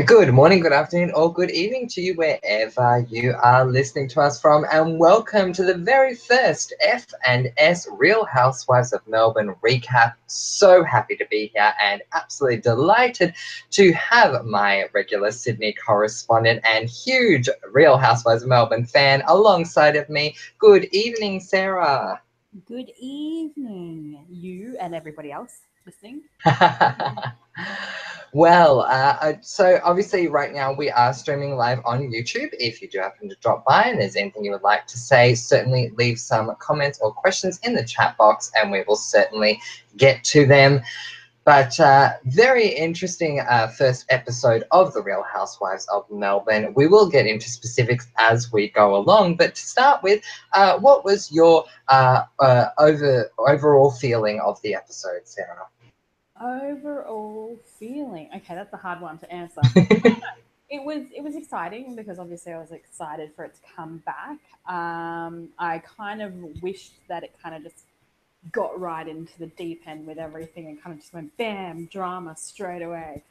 Good morning, good afternoon, or good evening to you wherever you are listening to us from, and welcome to the very first F&S Real Housewives of Melbourne recap. So happy to be here and absolutely delighted to have my regular Sydney correspondent and huge Real Housewives of Melbourne fan alongside of me. Good evening, Sarah. Good evening, you and everybody else listening. Well, so obviously right now we are streaming live on YouTube. If you do happen to drop by and there's anything you would like to say, certainly leave some comments or questions in the chat box and we will certainly get to them. But very interesting first episode of The Real Housewives of Melbourne. We will get into specifics as we go along, but to start with, what was your overall feeling of the episode, Sarah? Overall feeling. Okay, that's a hard one to answer. It was exciting because obviously I was excited for it to come back. I kind of wished that it kind of just got right into the deep end with everything and kind of just went bam, drama straight away,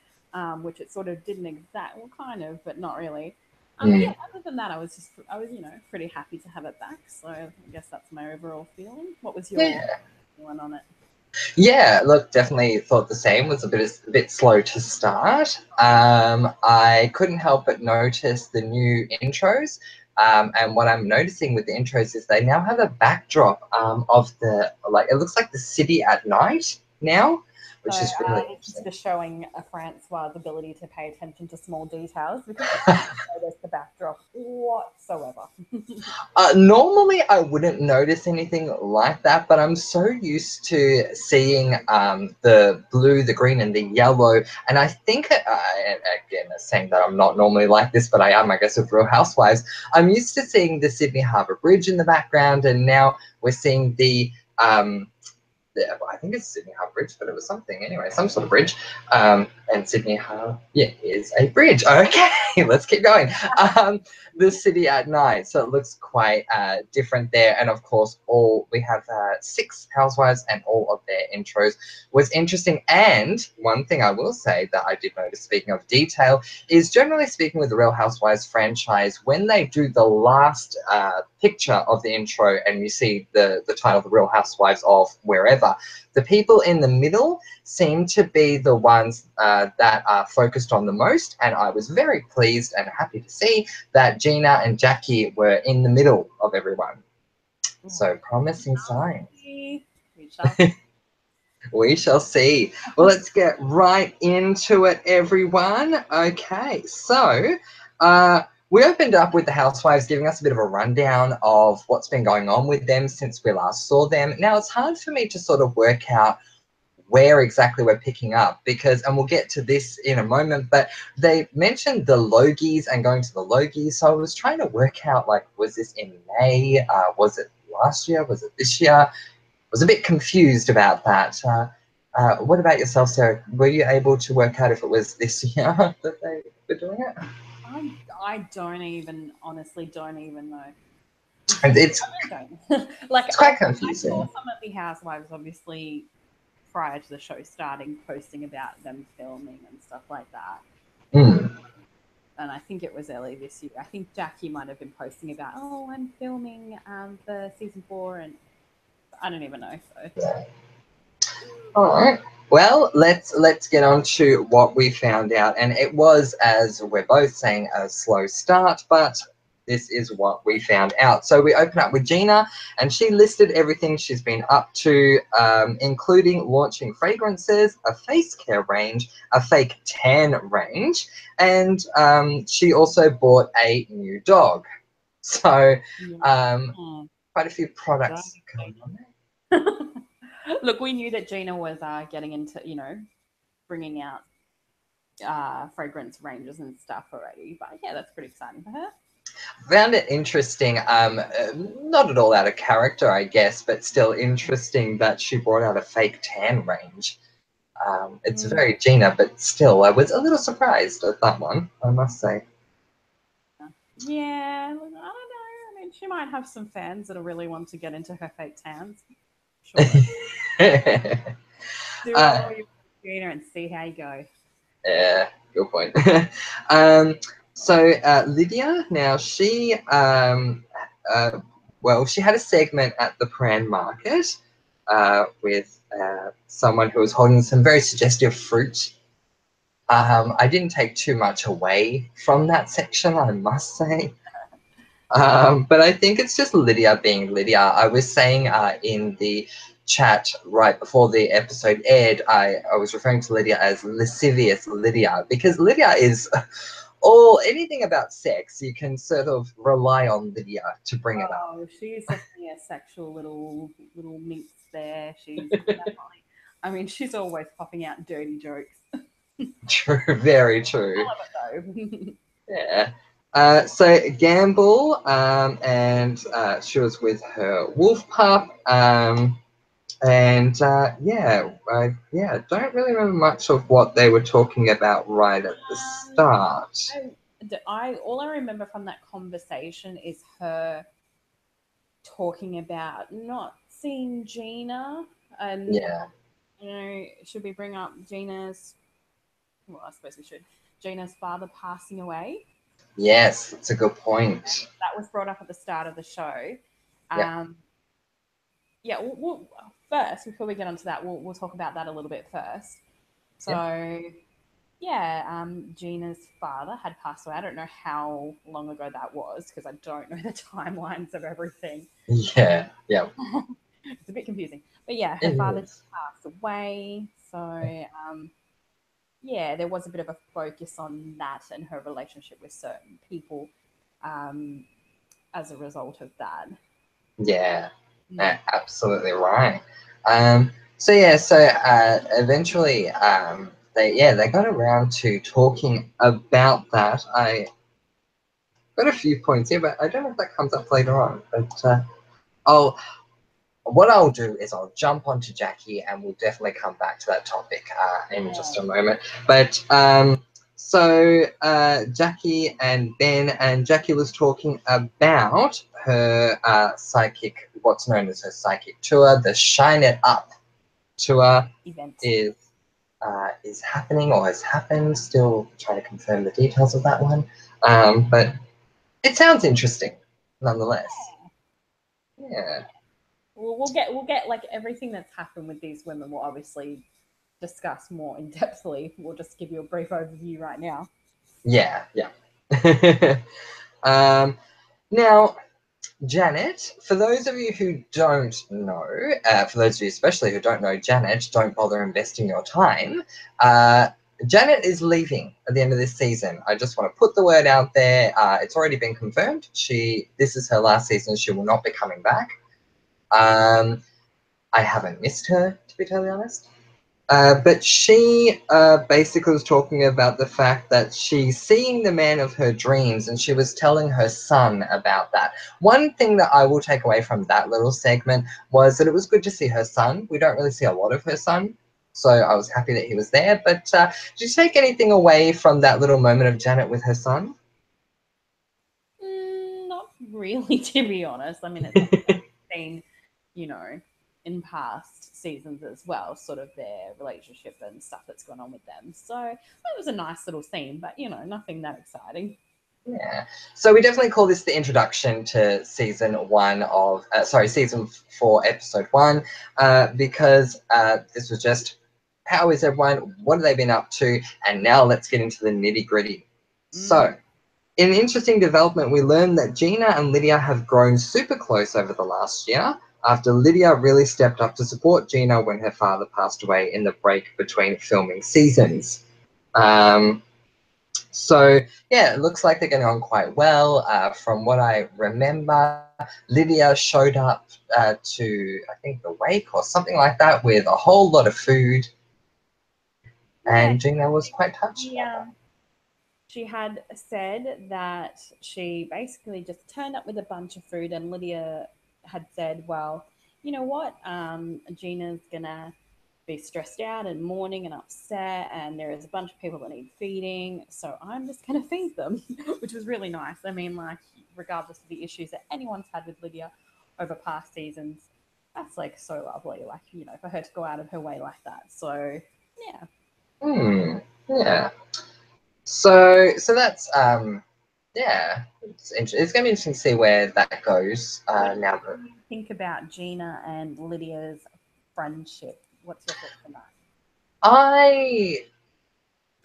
which it sort of didn't well, kind of, but not really. But yeah, other than that, I was pretty happy to have it back. So I guess that's my overall feeling. What was your Yeah. feeling on it? Yeah, look, definitely thought the same. Was a bit slow to start. I couldn't help but notice the new intros. And what I'm noticing with the intros is they now have a backdrop of it looks like the city at night now, So which is really this is interesting. just showing a Francois' ability to pay attention to small details because I didn't notice the backdrop whatsoever. Normally, I wouldn't notice anything like that, but I'm so used to seeing the blue, the green, and the yellow. And I think, again, saying that I'm not normally like this, but I am, I guess, with Real Housewives, I'm used to seeing the Sydney Harbour Bridge in the background, and now we're seeing I think it's Sydney Harbour Bridge, but it was something anyway, some sort of bridge. And Sydney Harbour, yeah, is a bridge. Okay, let's keep going. The city at night, so it looks quite different there. And of course, we have 6 housewives, and all of their intros was interesting. And one thing I will say that I did notice, speaking of detail, is generally speaking with the Real Housewives franchise, when they do the last picture of the intro and you see the title, The Real Housewives of wherever, the people in the middle seem to be the ones that are focused on the most, and I was very pleased and happy to see that Gina and Jackie were in the middle of everyone. So promising signs. We shall see. We shall see. Well, let's get right into it, everyone. Okay, so we opened up with the housewives giving us a bit of a rundown of what's been going on with them since we last saw them. Now, it's hard for me to sort of work out where exactly we're picking up because, and we'll get to this in a moment, but they mentioned the Logies and going to the Logies. So I was trying to work out, like, was this in May? Was it last year? Was it this year? Was a bit confused about that. What about yourself, Sarah? Were you able to work out if it was this year that they were doing it? I honestly don't even know. And it's I don't. Like quite I saw confusing. some of the housewives obviously prior to the show starting posting about them filming and stuff like that. Mm. And I think it was early this year. I think Jackie might have been posting about, oh, I'm filming the season 4, and I don't even know. So All right. Well, let's get on to what we found out, and it was, as we're both saying, a slow start, but this is what we found out. So we open up with Gina, and she listed everything she's been up to, including launching fragrances, a face care range, a fake tan range, and she also bought a new dog. So quite a few products going on there. look, we knew that Gina was getting into, bringing out fragrance ranges and stuff already. But yeah, that's pretty exciting for her. Found it interesting, not at all out of character, I guess, but still interesting that she brought out a fake tan range. It's very Gina, but still, I was a little surprised at that one, I must say. Yeah, I don't know. I mean, she might have some fans that'll really want to get into her fake tans. Sure. Do uh, whatever you want, Gina, and see how you go. Yeah, good point. So Lydia, now she well, she had a segment at the Pran Market with someone who was holding some very suggestive fruit. I didn't take too much away from that section, I must say. But I think it's just Lydia being Lydia. I was saying in the chat right before the episode aired, I was referring to Lydia as lascivious Lydia because Lydia is all anything about sex. You can sort of rely on Lydia to bring it up. Oh, she is definitely a sexual little minx there. She's definitely. I mean, she's always popping out dirty jokes. True, very true. I love it though. Yeah. So Gamble, and she was with her wolf pup. And yeah, don't really remember much of what they were talking about right at the start. I all I remember from that conversation is her talking about not seeing Gina, and Yeah. should we bring up Gina's? Well, I suppose we should. Gina's father passing away. Yes, it's a good point. That was brought up at the start of the show. Yeah. Yeah, first, before we get onto that, we'll talk about that a little bit first. Yeah. So, yeah, Gina's father had passed away. I don't know how long ago that was because I don't know the timelines of everything. Yeah. Yeah. It's a bit confusing. But yeah, her It father is. passed away. So, yeah, there was a bit of a focus on that and her relationship with certain people um, as a result of that. Yeah. Mm. Absolutely right. So eventually they got around to talking about that. I got a few points here, but I don't know if that comes up later on. But I'll what I'll do is I'll jump onto Jackie and we'll definitely come back to that topic in just a moment. But Jackie and Ben, and Jackie was talking about her psychic, what's known as her psychic tour, the Shine It Up tour Event. is happening or has happened. Still trying to confirm the details of that one. But it sounds interesting nonetheless. Yeah. We'll get like everything that's happened with these women. We'll obviously discuss more in depthly. We'll just give you a brief overview right now. Yeah, yeah. Now, Janet, for those of you who don't know, for those of you especially who don't know Janet, don't bother investing your time. Janet is leaving at the end of this season. I just want to put the word out there. It's already been confirmed. This is her last season. She will not be coming back. I haven't missed her, to be totally honest. But she basically was talking about the fact that she's seeing the man of her dreams, and she was telling her son about that. One thing that I will take away from that little segment was that it was good to see her son. We don't really see a lot of her son, so I was happy that he was there. But did you take anything away from that little moment of Janet with her son? Not really, to be honest. I mean, it's something that we've seen, you know, in past seasons as well, sort of their relationship and stuff that's gone on with them. So it was a nice little scene, but nothing that exciting. Yeah. So we definitely call this the introduction to season 4, episode 1, because this was just how is everyone, what have they been up to, and now let's get into the nitty gritty. So, in an interesting development, we learned that Gina and Lydia have grown super close over the last year after Lydia really stepped up to support Gina when her father passed away in the break between filming seasons. So yeah, it looks like they're getting on quite well. From what I remember, Lydia showed up to, I think, the wake or something like that with a whole lot of food, Yeah, and Gina was quite touched. she, she had said that she basically just turned up with a bunch of food, and Lydia had said, well, you know what, Gina's gonna be stressed out and mourning and upset, and there is a bunch of people that need feeding, so I'm just gonna feed them, which was really nice. I mean, like, regardless of the issues that anyone's had with Lydia over past seasons, that's like so lovely, like, for her to go out of her way like that. So yeah. Yeah. So that's yeah. It's going to be interesting to see where that goes. What Now do you think about Gina and Lydia's friendship? What's your thoughts on I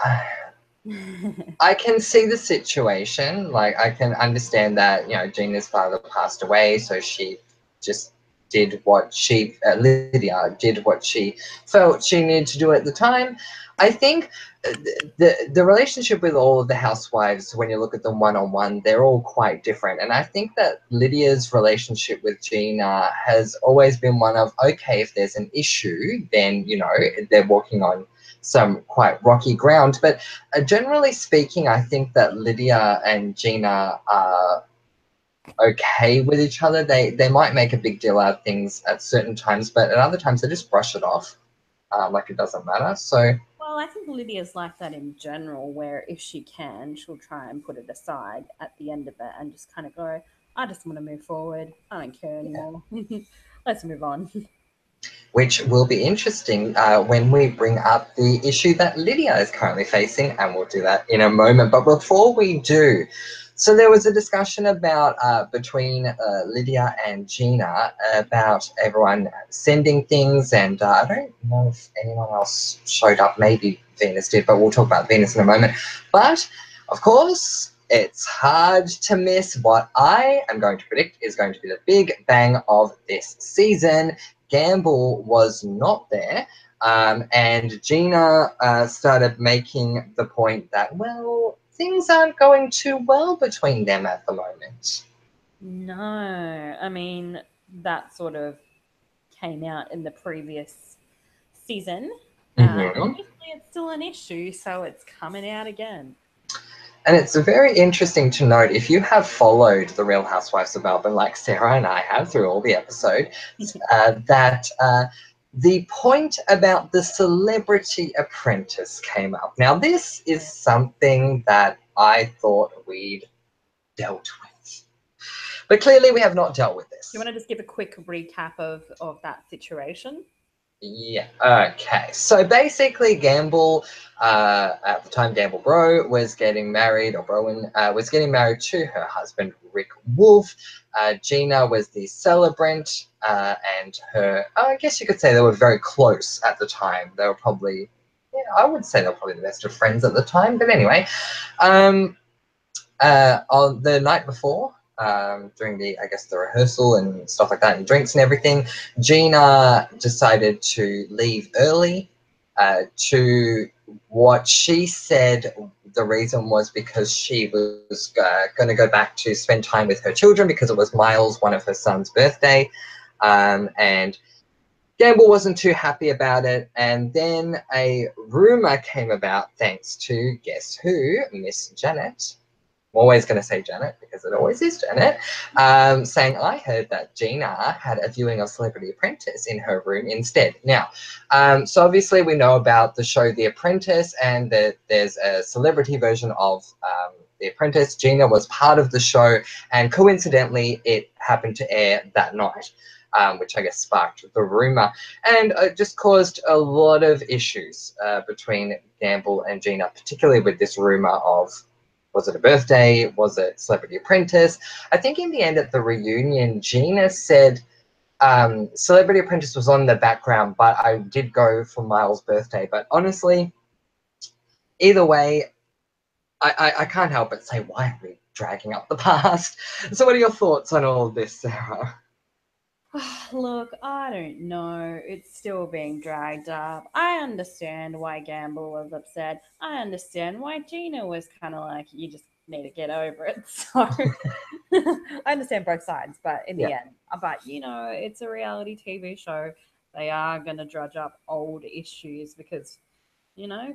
that? I can see the situation. Like, I can understand that, Gina's father passed away, so she just did what Lydia did what she felt she needed to do at the time. I think the relationship with all of the housewives, when you look at them one on one, they're all quite different. And I think that Lydia's relationship with Gina has always been one of, okay, if there's an issue, then, they're walking on some quite rocky ground. But generally speaking, I think that Lydia and Gina are okay with each other. They might make a big deal out of things at certain times, but at other times they just brush it off, like it doesn't matter. So Well, I think Lydia's like that in general, where if she can, she'll try and put it aside at the end of it and just kind of go, I just want to move forward. I don't care anymore. Let's move on. which will be interesting when we bring up the issue that Lydia is currently facing, and we'll do that in a moment. But before we do, so there was a discussion about between Lydia and Gina about everyone sending things, and I don't know if anyone else showed up. Maybe Venus did, but we'll talk about Venus in a moment. But of course, it's hard to miss what I am going to predict is going to be the big bang of this season. Gamble was not there, and Gina started making the point that, well, things aren't going too well between them at the moment. No, I mean, that sort of came out in the previous season. Mm-hmm. Obviously, it's still an issue, so it's coming out again. And it's very interesting to note, if you have followed the Real Housewives of Melbourne, like Sarah and I have through all the episodes, that the point about the celebrity apprentice came up. Now, this is something that I thought we'd dealt with. But clearly we have not dealt with Do you this. want to just give a quick recap of that situation? Yeah. Okay. So basically, Gamble, at the time, Gamble Bro was getting married, or Browen was getting married to her husband, Rick Wolf. Gina was the celebrant, and her, I guess you could say they were very close at the time. They were probably, yeah, I would say they were probably the best of friends at the time. But anyway, um, on the night before, during the, I guess, the rehearsal and stuff like that, and drinks and everything, Gina decided to leave early. To what she said, the reason was because she was going to go back to spend time with her children because it was Miles, one of her son's birthday, and Gamble wasn't too happy about it, and then a rumor came about thanks to, guess who, Miss Janet. I'm always going to say Janet because it always is Janet, saying, I heard that Gina had a viewing of Celebrity Apprentice in her room instead. Now, so obviously we know about the show The Apprentice, and that there's a celebrity version of The Apprentice. Gina was part of the show, and coincidentally, it happened to air that night. Which I guess sparked the rumor, and it just caused a lot of issues between Gamble and Gina, particularly with this rumor of, was it a birthday? Was it Celebrity Apprentice? I think in the end at the reunion, Gina said Celebrity Apprentice was on the background, but I did go for Miles' birthday. But honestly, either way, I can't help but say, why are we dragging up the past? So what are your thoughts on all of this, Sarah? Look, I don't know. It's still being dragged up. I understand why Gamble was upset. I understand why Gina was kind of like, you just need to get over it. So I understand both sides, but in Yeah. the end, but it's a reality TV show. They are going to drudge up old issues because,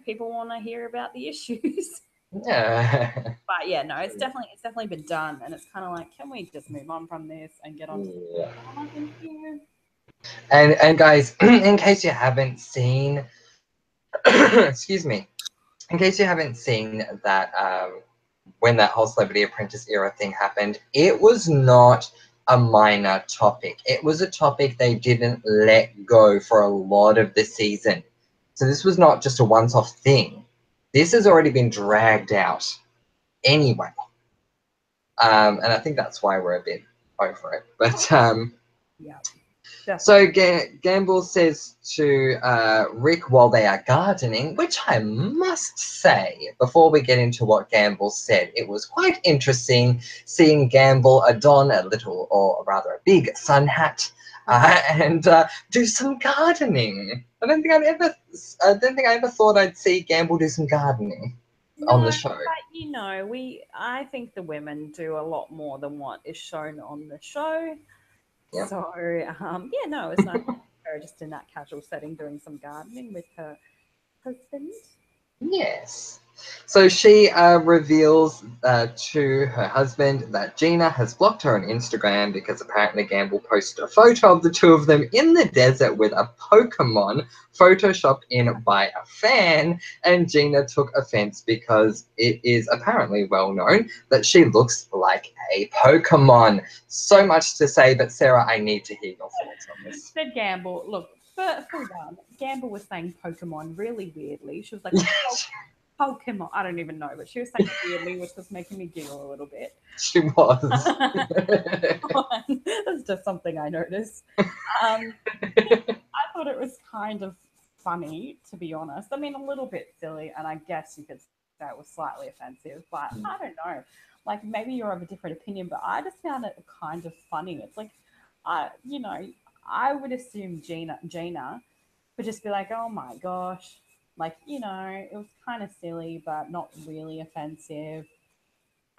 people want to hear about the issues. Yeah. But yeah, no, it's definitely been done, and it's kind of like, can we just move on from this and get on to Yeah. drama? Thank you. And guys, in case you haven't seen, excuse me, in case you haven't seen that, when that whole Celebrity Apprentice era thing happened, it was not a minor topic. It was a topic they didn't let go for a lot of the season. So this was not just a once-off thing. this has already been dragged out anyway. And I think that's why we're a bit over it. But Yeah. so Definitely. Gamble says to Rick while they are gardening, which I must say, before we get into what Gamble said, it was quite interesting seeing Gamble don a little, or rather a big sun hat and do some gardening. I don't think I ever thought I'd see Gamble do some gardening on the No, show. but you know, I think the women do a lot more than what is shown on the show. Yeah. So, yeah, no, it's nice to see her just in that casual setting doing some gardening with her husband. Yes. So she reveals to her husband that Gina has blocked her on Instagram because apparently Gamble posted a photo of the two of them in the desert with a Pokemon photoshopped in by a fan, and Gina took offense because it is apparently well known that she looks like a Pokemon. So much to say, but Sarah, I need to hear your thoughts on this. Said Gamble, look, for one, Gamble was saying Pokemon really weirdly. She was like, Pokemon. I don't even know, but she was saying it weirdly, which was making me giggle a little bit. She was. That's just something I noticed. I thought it was kind of funny, to be honest. I mean, a little bit silly, and I guess you could say it was slightly offensive, but I don't know. Like, maybe you're of a different opinion, but I just found it kind of funny. It's like, you know, I would assume Gina would just be like, oh my gosh. Like, you know, it was kind of silly, but not really offensive.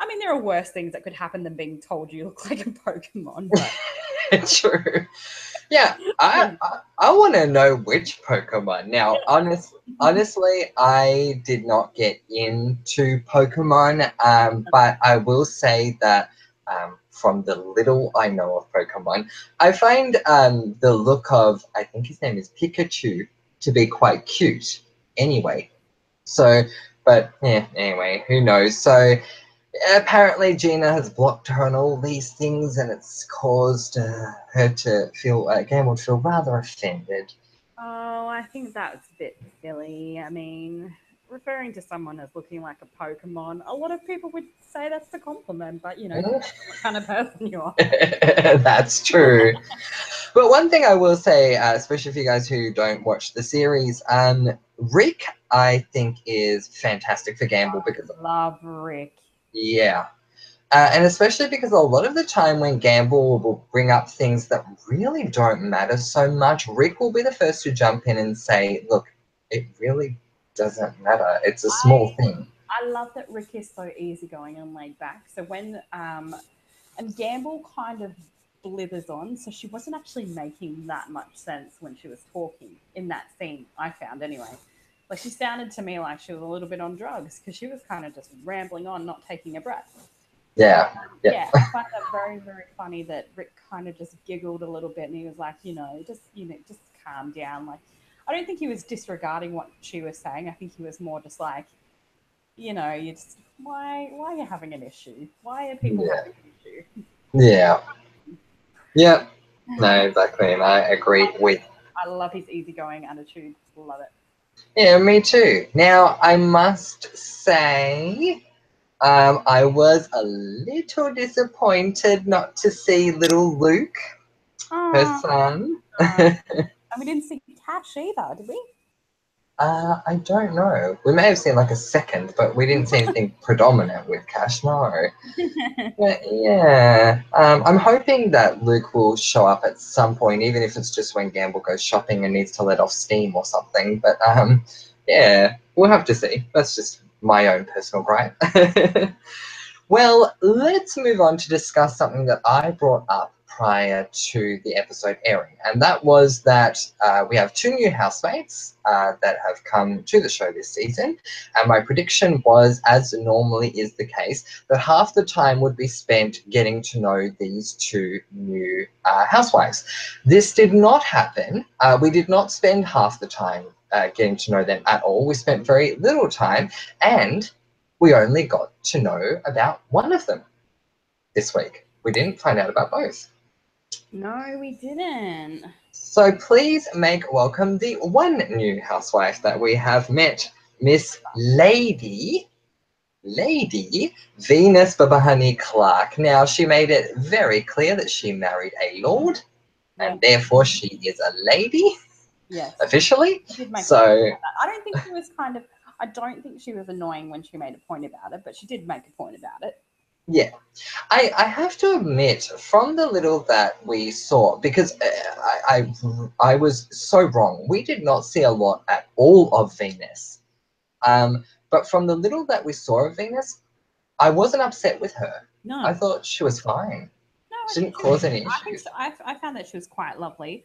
I mean, there are worse things that could happen than being told you look like a Pokemon, but True. Yeah, I yeah. I want to know which Pokemon. Now, honestly, I did not get into Pokemon, but I will say that from the little I know of Pokemon, I find the look of, I think his name is Pikachu, to be quite cute. Anyway, so, but yeah, anyway, who knows? So apparently Gina has blocked her on all these things, and it's caused her to feel, Gamble to feel rather offended. Oh, I think that's a bit silly. I mean, referring to someone as looking like a Pokemon, a lot of people would say that's a compliment, but you know, depends on what kind of person you are. That's true. But one thing I will say, especially for you guys who don't watch the series, Rick, I think, is fantastic for Gamble because, Love Rick. yeah. And especially because a lot of the time when Gamble will bring up things that really don't matter so much, Rick will be the first to jump in and say, look, it really doesn't matter. It's a small I thing. I love that Rick is so easygoing and laid back. So when and Gamble kind of blithers on, so she wasn't actually making that much sense when she was talking in that scene, I found anyway. Like she sounded to me like she was a little bit on drugs because she was kind of just rambling on, not taking a breath. So Yeah. Yeah. yeah, I find that very, very funny that Rick kind of just giggled a little bit and he was like, just calm down. Like I don't think he was disregarding what she was saying. I think he was more just like, you just why are you having an issue? Why are people Yeah. having an issue? Yeah. Yeah. No, exactly. And I agree with. I love his easygoing attitude. Love it. Yeah, me too. Now, I must say, I was a little disappointed not to see little Luke, her Oh, son. no. And we didn't see Cash either, did we? I don't know. We may have seen like a second, but we didn't see anything predominant with Cash, no. But yeah, I'm hoping that Luke will show up at some point, even if it's just when Gamble goes shopping and needs to let off steam or something. But yeah, we'll have to see. That's just my own personal gripe. Well, let's move on to discuss something that I brought up prior to the episode airing, and that was that we have two new housemates that have come to the show this season, and my prediction was, as normally is the case, that half the time would be spent getting to know these two new housewives. This did not happen. We did not spend half the time getting to know them at all. We spent very little time, and we only got to know about one of them this week. We didn't find out about both. No, we didn't. So please make welcome the one new housewife that we have met, Miss Lady Venus Babahani Clark. Now, she made it very clear that she married a lord, and therefore she is a lady. Yes. Officially. She did make so. A point about that. I don't think she was I don't think she was annoying when she made a point about it, but she did make a point about it. Yeah. I have to admit, from the little that we saw, because I was so wrong. We did not see a lot at all of Venus. But from the little that we saw of Venus, I wasn't upset with her. No. I thought she was fine. No, She didn't cause any issues. issues. I found that she was quite lovely.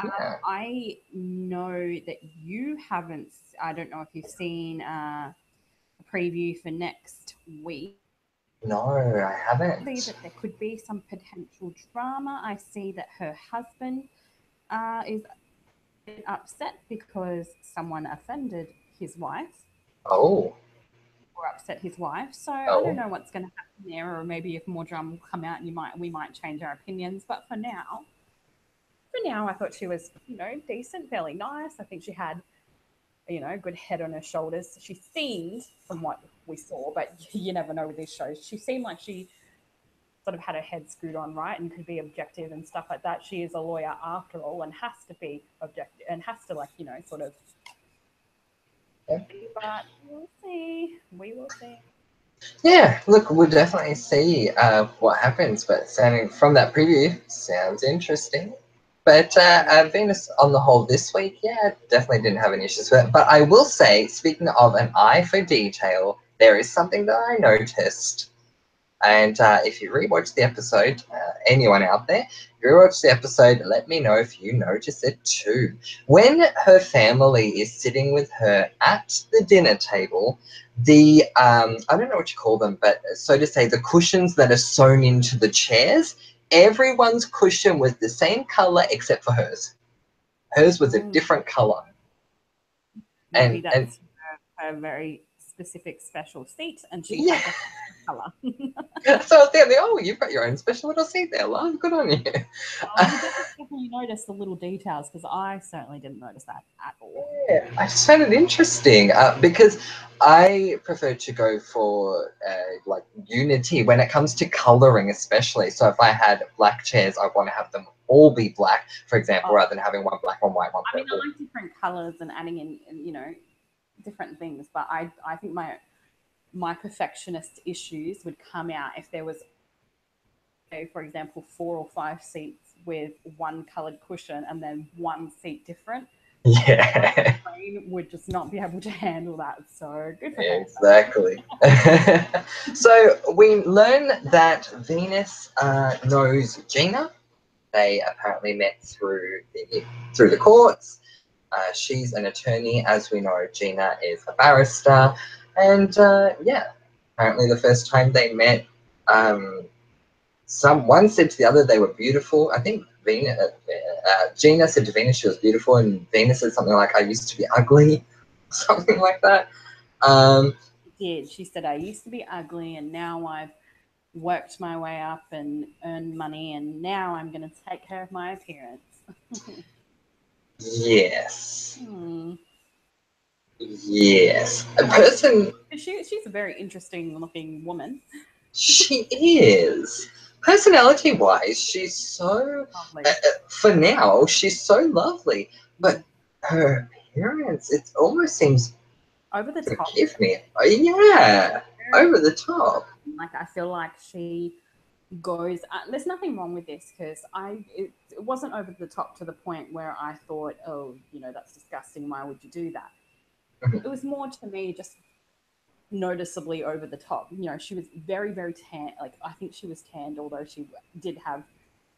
Yeah. I know that you haven't. I don't know if you've seen a preview for next week. No, I haven't. I see that there could be some potential drama. I see that her husband is upset because someone offended his wife. Oh. Or upset his wife. So I Oh. don't know what's going to happen there, or maybe if more drama will come out, and we might change our opinions. But for now, I thought she was decent, fairly nice. I think she had a good head on her shoulders. She seemed, from what we saw, but you never know with these shows, she seemed like she sort of had her head screwed on right and could be objective and stuff like that. She is a lawyer after all and has to be objective and has to sort of. But we'll see. We will see. Yeah, look, we'll definitely see what happens, but sounding from that preview, sounds interesting. But Venus on the whole this week, yeah, definitely didn't have any issues with it. But I will say, speaking of an eye for detail, there is something that I noticed. And if you rewatch the episode, anyone out there, you rewatch the episode, let me know if you notice it too. When her family is sitting with her at the dinner table, the, I don't know what you call them, but so to say, the cushions that are sewn into the chairs, everyone's cushion was the same color except for hers. Hers was a different color. Maybe that's her very specific special seat, and she had the color. So I was there, oh, you've got your own special little seat there, love. Good on you. You definitely notice the little details, because I certainly didn't notice that at all. Yeah, I just found it interesting because I prefer to go for like unity when it comes to coloring, especially. So if I had black chairs, I want to have them all be black, for example, rather than having one black, one white, one purple. I like different colors and adding in, different things, but I think my perfectionist issues would come out if there was, for example, 4 or 5 seats with one colored cushion and then one seat different. Yeah. My brain would just not be able to handle that. So good for her. Exactly. So we learn that Venus knows Gina. They apparently met through the courts. She's an attorney, as we know. Gina is a barrister, and yeah, apparently the first time they met, one said to the other they were beautiful. I think Gina said to Venus she was beautiful, and Venus said something like, "I used to be ugly," something like that. She did. She said, "I used to be ugly, and now I've worked my way up and earned money, and now I'm going to take care of my appearance." Yes. Yes. A person. She's a very interesting looking woman. She is. Personality-wise, she's so. For now, she's so lovely, but her appearance, it almost seems. Over the top. Forgive me. Oh, yeah. Over the top. Like, I feel like she goes. There's nothing wrong with this, because it wasn't over the top to the point where I thought, oh, that's disgusting. Why would you do that? It was more to me just noticeably over the top. She was very, very tan. Like, I think she was tanned, although she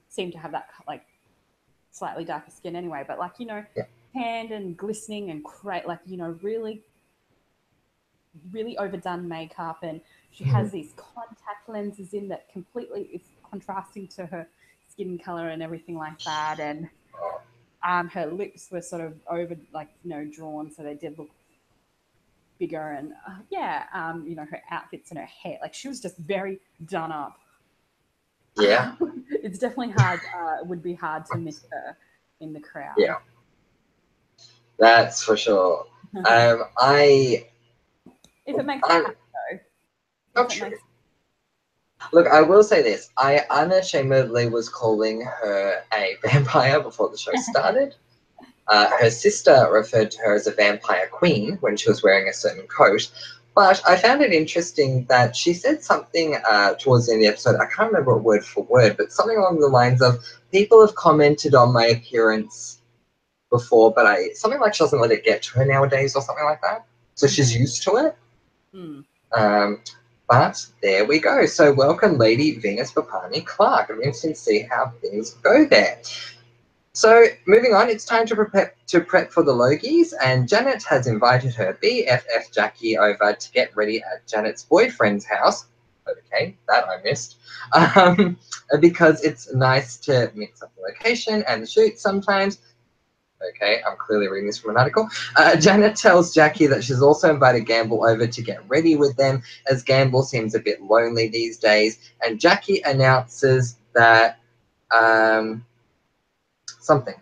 seemed to have that slightly darker skin anyway. But tanned and glistening and really, really overdone makeup, and she has these contact lenses in that completely is contrasting to her skin color and everything like that. And her lips were sort of over drawn, so they did look bigger. And her outfits and her hair, she was just very done up. Yeah. It's definitely hard. It would be hard to miss her in the crowd. Yeah. That's for sure. I If it makes you happy, though. not true. Look, I will say this. I unashamedly was calling her a vampire before the show started. Her sister referred to her as a vampire queen when she was wearing a certain coat. But I found it interesting that she said something towards the end of the episode. I can't remember it word for word, but something along the lines of, people have commented on my appearance before, but something like she doesn't let it get to her nowadays or something like that. So she's used to it. But there we go. So welcome, Lady Venus Papani Clark. I'm interested to see how things go there. So moving on, it's time to prep for the Logies, and Janet has invited her BFF Jackie over to get ready at Janet's boyfriend's house. Okay, that I missed. Because it's nice to mix up the location and the shoot sometimes. Okay, I'm clearly reading this from an article. Janet tells Jackie that she's also invited Gamble over to get ready with them, as Gamble seems a bit lonely these days. And Jackie announces that something.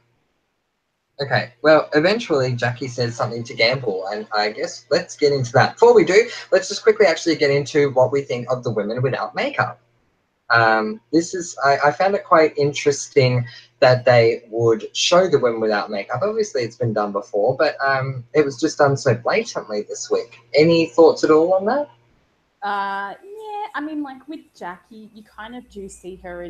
Okay, well, eventually Jackie says something to Gamble, and I guess let's get into that. Before we do, let's just quickly actually get into what we think of the women without makeup. I found it quite interesting that they would show the women without makeup. Obviously, it's been done before, but it was just done so blatantly this week. Any thoughts at all on that? Yeah, I mean, like with Jackie, you kind of do see her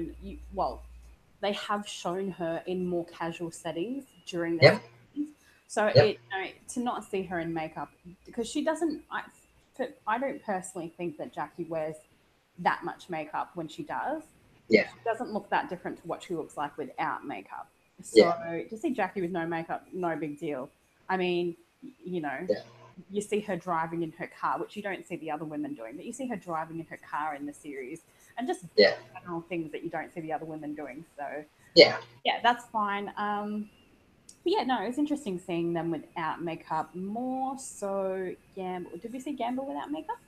they have shown her in more casual settings during the series. So to not see her in makeup, because she doesn't, I don't personally think that Jackie wears that much makeup when she does. Yeah. She doesn't look that different to what she looks like without makeup. So to see Jackie with no makeup, no big deal. I mean, you see her driving in her car, which you don't see the other women doing, but you see her driving in her car in the series, and just general things that you don't see the other women doing. So yeah, that's fine. But yeah, no, it's interesting seeing them without makeup. More so, Gamble. Did we see Gamble without makeup?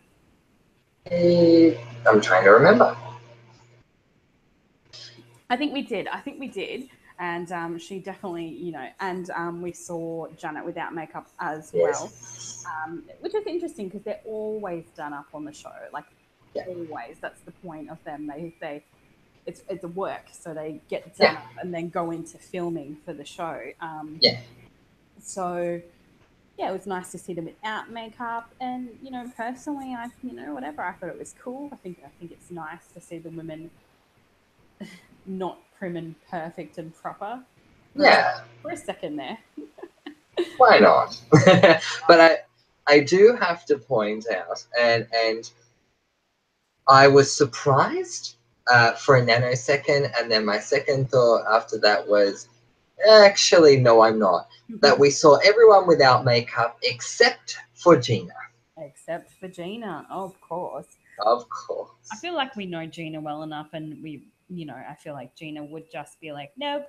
I'm trying to remember. I think we did. And she definitely, and we saw Janet without makeup as well, which is interesting because they're always done up on the show, like always. That's the point of them. It's a work, so they get done up and then go into filming for the show. So yeah, it was nice to see them without makeup, and personally, whatever. I thought it was cool. I think it's nice to see the women not prim and perfect and proper. For a second there. Why not? But I do have to point out, and I was surprised for a nanosecond, and then my second thought after that was, actually, no, I'm not. That we saw everyone without makeup except for Gina. Except for Gina, of course. Of course. I feel like we know Gina well enough, and I feel like Gina would just be like, nope.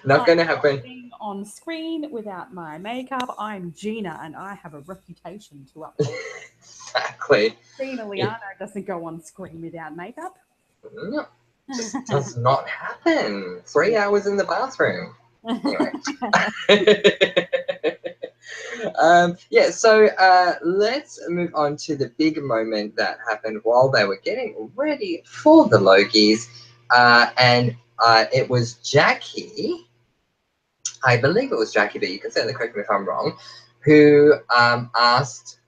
Not going to happen. On screen without my makeup. I'm Gina, and I have a reputation to uphold. Exactly. Gina Liano doesn't go on screen without makeup. No, just does not happen. 3 hours in the bathroom. Anyway. So let's move on to the big moment that happened while they were getting ready for the Logies. And it was Jackie, I believe it was Jackie, but you can certainly correct me if I'm wrong, who asked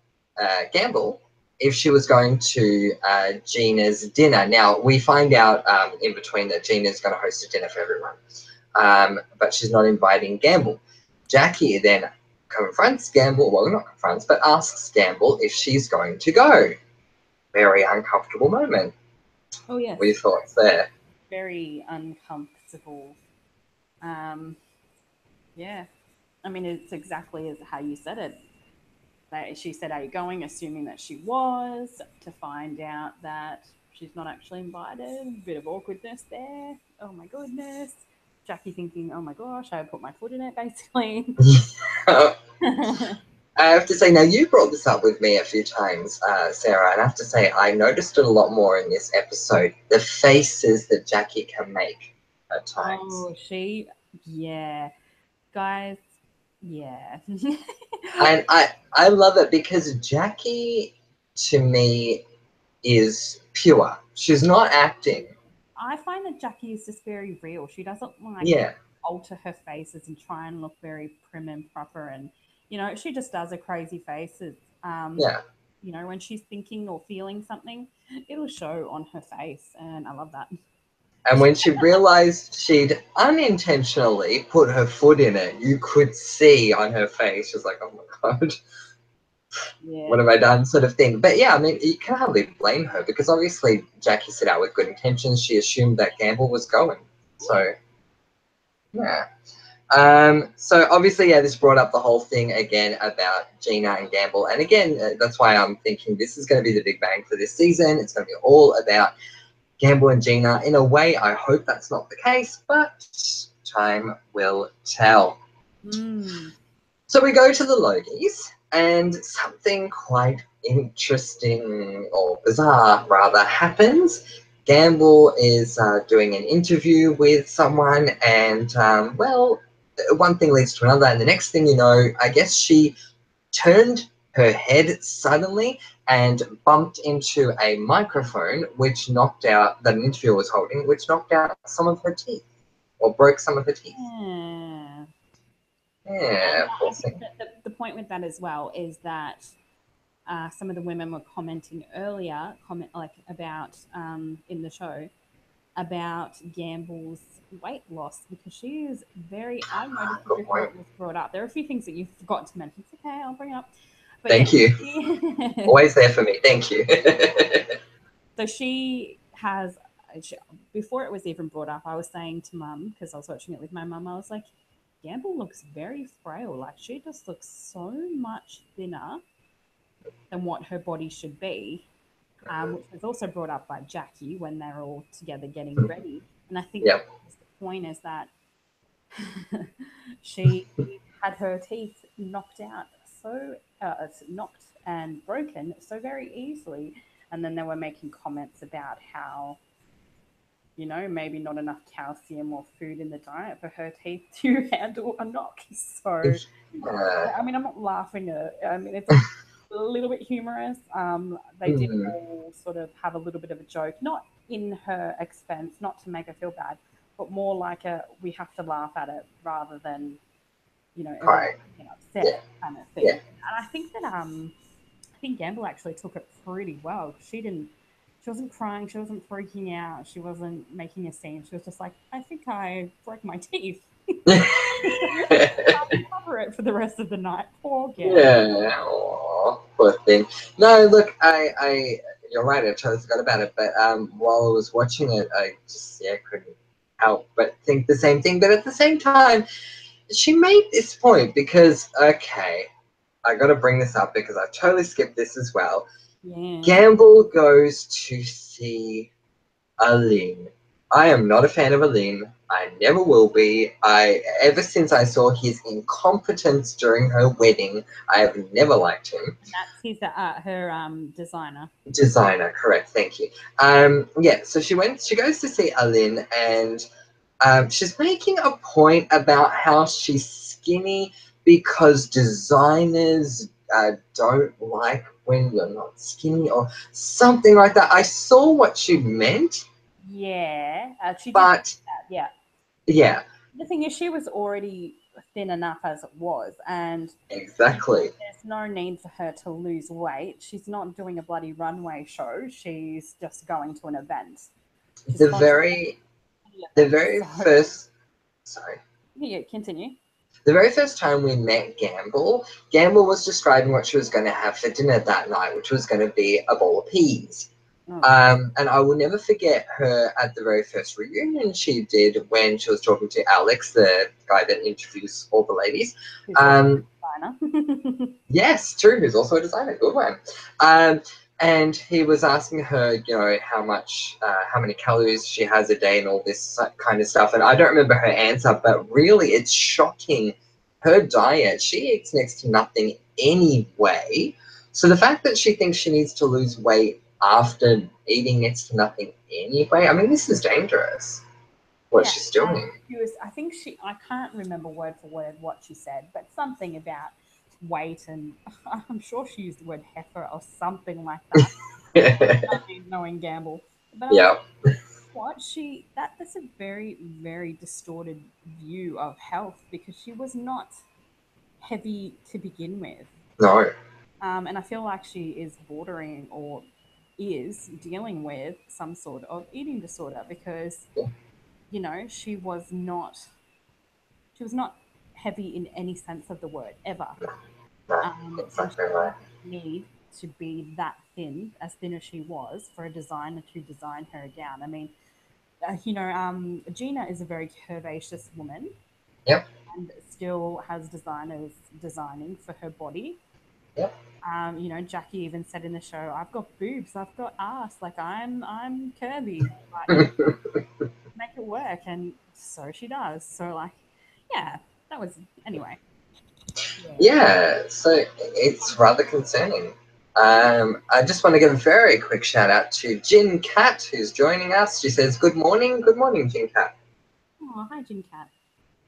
Gamble if she was going to Gina's dinner. Now, we find out in between that Gina's going to host a dinner for everyone, but she's not inviting Gamble. Jackie then confronts Gamble, well, not confronts, but asks Gamble if she's going to go. Very uncomfortable moment. Oh, yes. What are your thoughts there? Very uncomfortable. Yeah. I mean, it's exactly as how you said it. She said, "Are you going?" Assuming that she was, to find out that she's not actually invited. Bit of awkwardness there. Oh my goodness. Jackie thinking, "Oh my gosh, I put my foot in it," basically. I have to say, now you brought this up with me a few times, Sarah, and I have to say I noticed it a lot more in this episode. The faces that Jackie can make at times. Oh, yeah. Guys, Yeah. And I love it because Jackie, to me, is pure. She's not acting. I find that Jackie is just very real. She doesn't like Yeah, alter her faces and try and look very prim and proper. And, she just does a crazy faces. yeah. When she's thinking or feeling something, it'll show on her face. And I love that. And when she realized she'd unintentionally put her foot in it, you could see on her face, she's like, oh my God, what Yeah. have I done, sort of thing. But yeah, I mean, you can hardly blame her because obviously Jackie set out with good intentions. She assumed that Gamble was going. Yeah. So, yeah. So obviously, yeah, this brought up the whole thing again about Gina and Gamble. And again, that's why I'm thinking this is going to be the big bang for this season. It's going to be all about Gamble and Gina. In a way, I hope that's not the case, but time will tell. Mm. So we go to the Logies, and something quite interesting, or bizarre rather, happens. Gamble is doing an interview with someone, and well, one thing leads to another, and the next thing you know, I guess she turned her head suddenly and bumped into a microphone, which knocked out, that an interviewer was holding, which knocked out some of her teeth, or broke some of her teeth. Yeah. And Yeah, poor I think thing. that the point with that as well is that some of the women were commenting earlier, like about in the show about Gamble's weight loss because she is very. I noticed it Good before point. it was brought up. There are a few things that you forgot to mention. It's okay, I'll bring it up. But yeah, Thank you. she, Always there for me. Thank you. so she has. She, before it was even brought up, I was saying to Mum because I was watching it with my mum. I was like, Gamble looks very frail. Like she just looks so much thinner than what her body should be, which was also brought up by Jackie when they're all together getting ready. And I think Yeah. that was the point is that she had her teeth knocked out so knocked and broken so very easily. And then they were making comments about how maybe not enough calcium or food in the diet for her teeth to handle a knock. So, Uh, I mean, I'm not laughing at it. I mean, it's a little bit humorous. They did hmm, all sort of have a little bit of a joke, not in her expense, not to make her feel bad, but more like we have to laugh at it rather than, everyone right. getting Yeah. upset kind of thing. Yeah. And I think Gamble actually took it pretty well. She wasn't crying, she wasn't freaking out, she wasn't making a scene. She was just like, I think I broke my teeth. Can't cover it for the rest of the night. Poor Gamble. Yeah. Aw, poor thing. No, look, you're right. I totally forgot about it. But while I was watching it, I just couldn't help but think the same thing. But at the same time, she made this point because okay, I got to bring this up because I totally skipped this as well. Yeah. Gamble goes to see Aline. I am not a fan of Aline. I never will be. Ever since I saw his incompetence during her wedding, I have never liked him. And that's her designer. Designer, correct, thank you. Yeah, so she goes to see Aline, and she's making a point about how she's skinny because designers don't like when you're not skinny or something like that. I saw what she meant, Yeah. She did but that. Yeah. yeah, The thing is, she was already thin enough as it was, and exactly. there's no need for her to lose weight. She's not doing a bloody runway show. She's just going to an event. She's The concentrating very, on the the event. very So, first, sorry, yeah, continue. the very first time we met Gamble, Gamble was describing what she was going to have for dinner that night, which was going to be a bowl of peas. Oh, And I will never forget her at the very first reunion she did when she was talking to Alex, the guy that interviews all the ladies. who's also Um, a designer. yes, true, who's also a designer, good one. Um, and he was asking her, how many calories she has a day and all this kind of stuff. And I don't remember her answer, but really it's shocking. Her diet, she eats next to nothing anyway. So the fact that she thinks she needs to lose weight after eating next to nothing anyway, I mean, this is dangerous. what Yeah, she's doing. she was. I think I can't remember word for word what she said, but something about weight, and I'm sure she used the word heifer or something like that. I mean, knowing Gamble, but I was Yeah. like, what that's a very very distorted view of health because she was not heavy to begin with, No. and I feel like she is bordering or is dealing with some sort of eating disorder because she was not heavy in any sense of the word ever. No. And Exactly she right. didn't need to be that thin, as thin as she was, for a designer to design her a gown. I mean, Gina is a very curvaceous woman Yep. and still has designers designing for her body. Yep. Jackie even said in the show, "I've got boobs, I've got ass, like I'm curvy, but make it work," and so she does. So like, yeah, that was anyway. Yeah. Yeah, so it's rather concerning. I just want to give a very quick shout out to Jin Cat, who's joining us. She says, "Good morning, good morning, Jin Cat." Oh, hi, Jim Cat.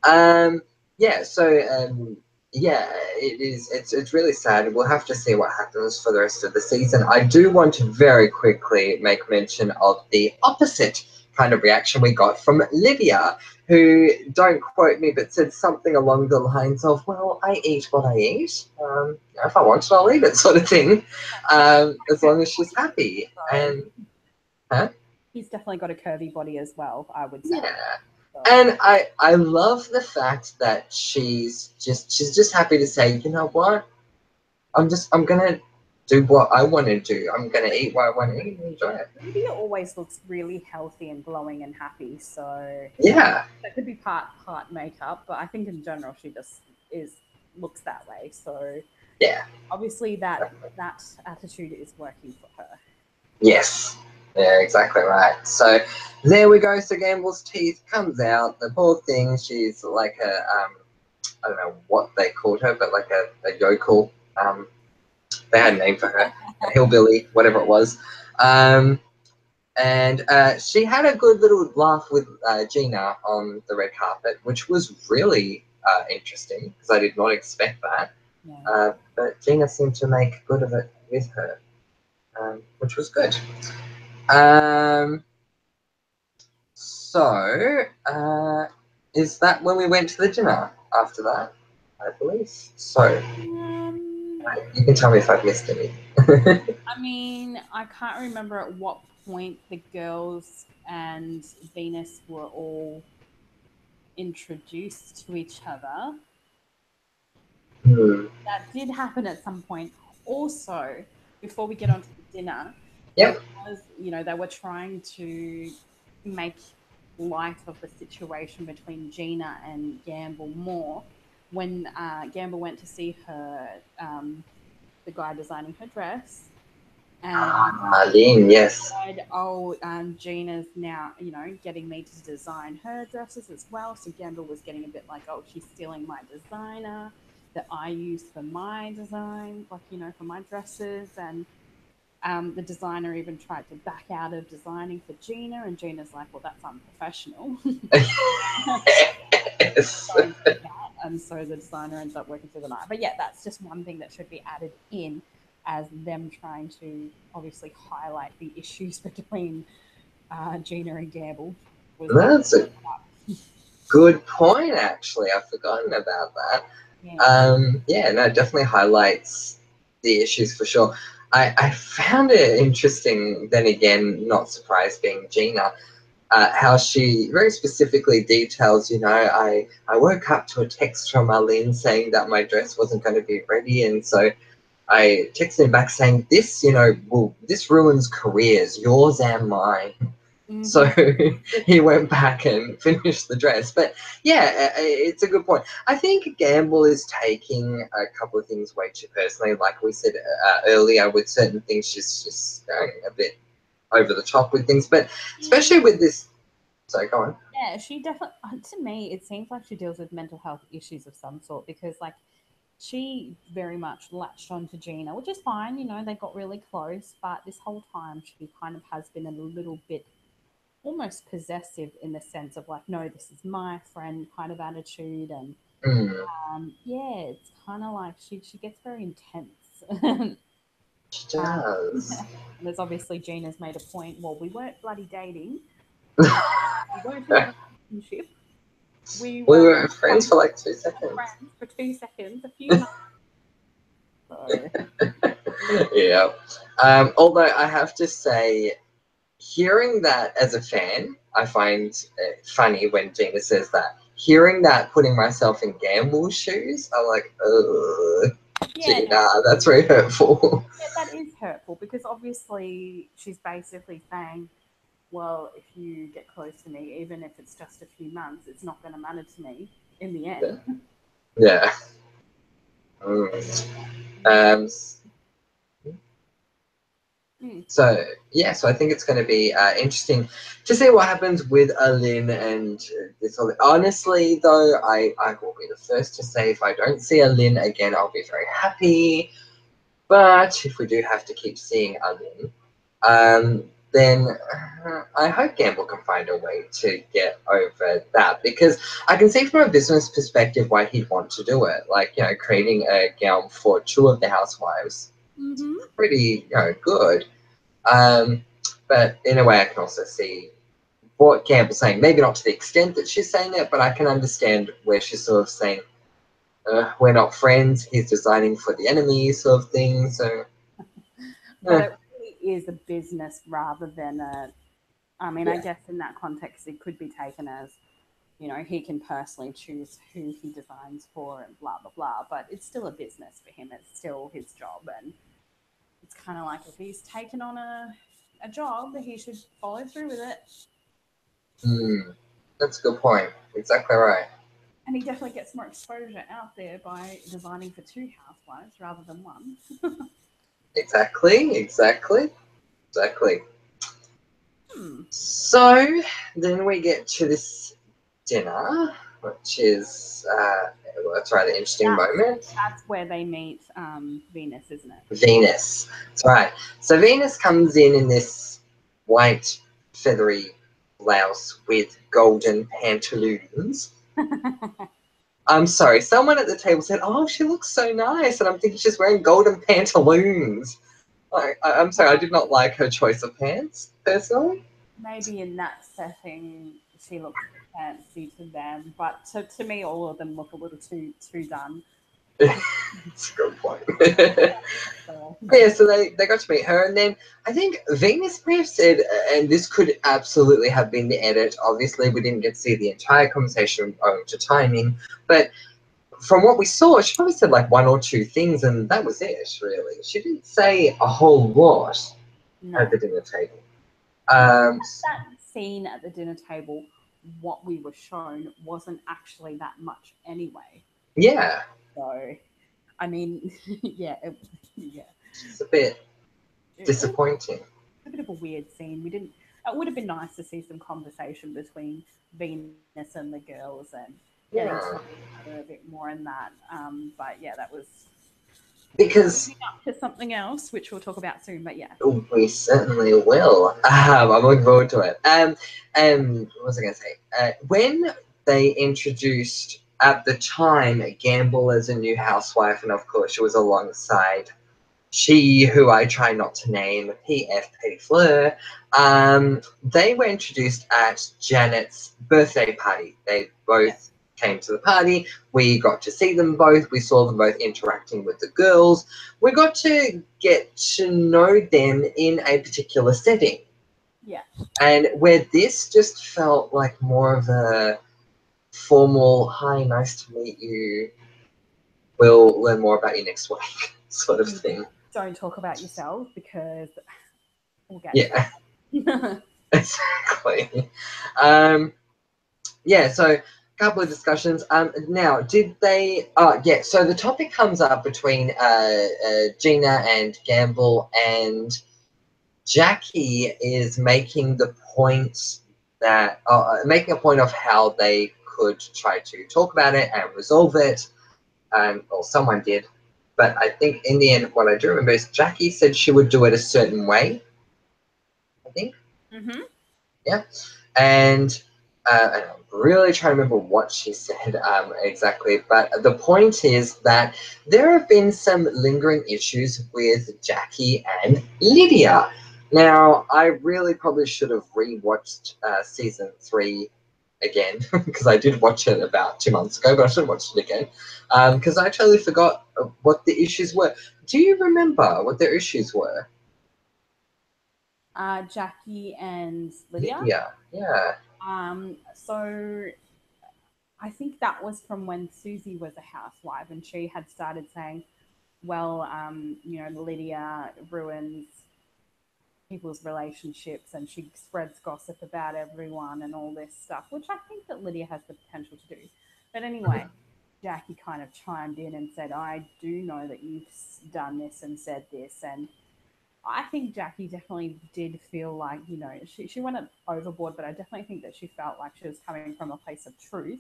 Um, yeah, so yeah, it is. It's really sad. We'll have to see what happens for the rest of the season. I do want to very quickly make mention of the opposite kind of reaction we got from Lydia, who, don't quote me, but said something along the lines of, "Well, I eat what I eat. If I want it, I'll eat it," sort of thing. As long as she's happy. And So huh? he's definitely got a curvy body as well, I would say. Yeah. So And I love the fact that she's just happy to say, you know what, I'm gonna do what I want to do. I'm gonna eat what I want to eat and enjoy it. Lydia always looks really healthy and glowing and happy. So Yeah, that could be part makeup, but I think in general she just is looks that way. So yeah, obviously that attitude is working for her. yes, yeah, exactly right. So there we go. So Gamble's teeth comes out. The poor thing. She's like a I don't know what they called her, but like a yokel. They had a name for her, a hillbilly, whatever it was. Um, and she had a good little laugh with Gina on the red carpet, which was really interesting because I did not expect that. Yeah. But Gina seemed to make good of it with her, which was good. Um, so, is that when we went to the dinner after that? I believe so. Um, You can tell me if I've missed any. I mean, I can't remember at what point the girls and Venus were all introduced to each other. Hmm. That did happen at some point. Also, before we get on to the dinner, Yep. because they were trying to make light of the situation between Gina and Gamble more. When Gamble went to see her, the guy designing her dress, and Marlene, yes. said, "Oh, Gina's now, getting me to design her dresses as well." So Gamble was getting a bit like, "Oh, she's stealing my designer that I use for my design, like for my dresses." And the designer even tried to back out of designing for Gina, and Gina's like, "Well, that's unprofessional." Yes. Don't do that. And so the designer ends up working through the night. But yeah, that's just one thing that should be added in as them trying to obviously highlight the issues between Gina and Gamble. Was that? That's a good point, actually. I've forgotten about that. Yeah. Yeah, no, it definitely highlights the issues for sure. I found it interesting, then again, not surprised being Gina, how she very specifically details, I woke up to a text from Arlene saying that my dress wasn't going to be ready. And so I texted him back saying, this ruins careers, yours and mine. So Hmm. he went back and finished the dress. But yeah, it's a good point. I think Gamble is taking a couple of things way too personally. Like we said earlier, with certain things, she's just going a bit over the top with things. But especially with this. So go on. Yeah, she definitely, to me, it seems like she deals with mental health issues of some sort because, like, she very much latched on to Gina, which is fine. They got really close, but this whole time she kind of has been a little bit almost possessive in the sense of like, no, this is my friend kind of attitude. And Mm, yeah, it's kind of like she gets very intense. she um, does. and there's obviously Gina's made a point. Well, we weren't bloody dating. We weren't in a relationship. We We were were friends for like 2 seconds. friends for 2 seconds, a few months. So, Yeah. Although I have to say, hearing that as a fan, I find it funny when Gina says that. Hearing that, putting myself in Gamble's shoes, I'm like, ugh, yeah, no, Gina, that's very hurtful. yeah, that is hurtful because obviously she's basically saying, well, if you get close to me, even if it's just a few months, it's not going to matter to me in the Yeah. end. Yeah. Mm. Um, Mm. so yeah, so I think it's going to be interesting to see what happens with Alin and this. Honestly, though, I will be the first to say if I don't see Alin again, I'll be very happy. But if we do have to keep seeing Alin, then I hope Gamble can find a way to get over that because I can see from a business perspective why he'd want to do it. Like, you know, creating a gown for two of the housewives, Mm-hmm. pretty, you know, good. Um, but in a way, I can also see what Gamble's saying. Maybe not to the extent that she's saying it, but I can understand where she's sort of saying, we're not friends, he's designing for the enemy sort of thing. So, But it really is a business rather than a. I mean, I yeah. guess in that context, it could be taken as, you know, he can personally choose who he designs for and blah, blah, blah. But it's still a business for him. It's still his job. And it's kind of like if he's taken on a job, he should follow through with it. Mm, that's a good point. Exactly right. And he definitely gets more exposure out there by designing for two housewives rather than one. Exactly, exactly, exactly. Hmm. So then we get to this dinner, which is well, it's a rather interesting That's moment. that's where they meet Venus, isn't Venus. That's right. So Venus comes in this white feathery blouse with golden pantaloons. it? I'm sorry, someone at the table said, "Oh, she looks so nice," and I'm thinking she's wearing golden pantaloons. I'm sorry, I did not like her choice of pants personally. Maybe in that setting she looks fancy to them, but to me all of them look a little too done. That's a good point. So, Yeah, so they got to meet her, and then I think Venus may have said, and this could absolutely have been the edit. Obviously, we didn't get to see the entire conversation owing to timing, but from what we saw, she probably said like one or two things, and that was it, really. She didn't say a whole lot at no. the dinner table. And Um, that scene at the dinner table, what we were shown wasn't actually that much anyway. yeah, So, I mean, yeah, yeah. it's a bit It was disappointing. a bit of a weird scene. We didn't. It would have been nice to see some conversation between Venus and the girls and getting to know Yeah, each other a bit more in that. But yeah, that was because leading up to something else, which we'll talk about soon. But yeah, we certainly will. I'm looking forward to it. What was I going to say? When they introduced at the time Gamble as a new housewife, and of course she was alongside she, who I try not to name, PF Petty Fleur, they were introduced at Janet's birthday party. They yeah, both came to the party. We got to see them both. We saw them both interacting with the girls. We got to get to know them in a particular setting. yeah. And where this just felt like more of a formal, hi, nice to meet you. We'll learn more about you next week sort of thing. Don't talk about yourself because we'll get to Yeah. that. Exactly. Um, yeah, so a couple of discussions. Now, did they? Yeah. So the topic comes up between Gina and Gamble, and Jackie is making the point that making a point of how they could try to talk about it and resolve it, or someone did. But I think in the end, what I do remember is Jackie said she would do it a certain way. I think. hmm Yeah. And I'm really trying to remember what she said exactly, but the point is that there have been some lingering issues with Jackie and Lydia. Now, I really probably should have rewatched season 3 again because I did watch it about 2 months ago, but I should have watched it again because I totally forgot what the issues were. Do you remember what their issues were? Jackie and Lydia. Lydia, yeah. So I think that was from when Susie was a housewife and she had started saying, well, Lydia ruins people's relationships and she spreads gossip about everyone and all this stuff, which I think that Lydia has the potential to do. But anyway, Jackie kind of chimed in and said, I do know that you've done this and said this. And I think Jackie definitely did feel like, she went overboard, but I definitely think that she felt like she was coming from a place of truth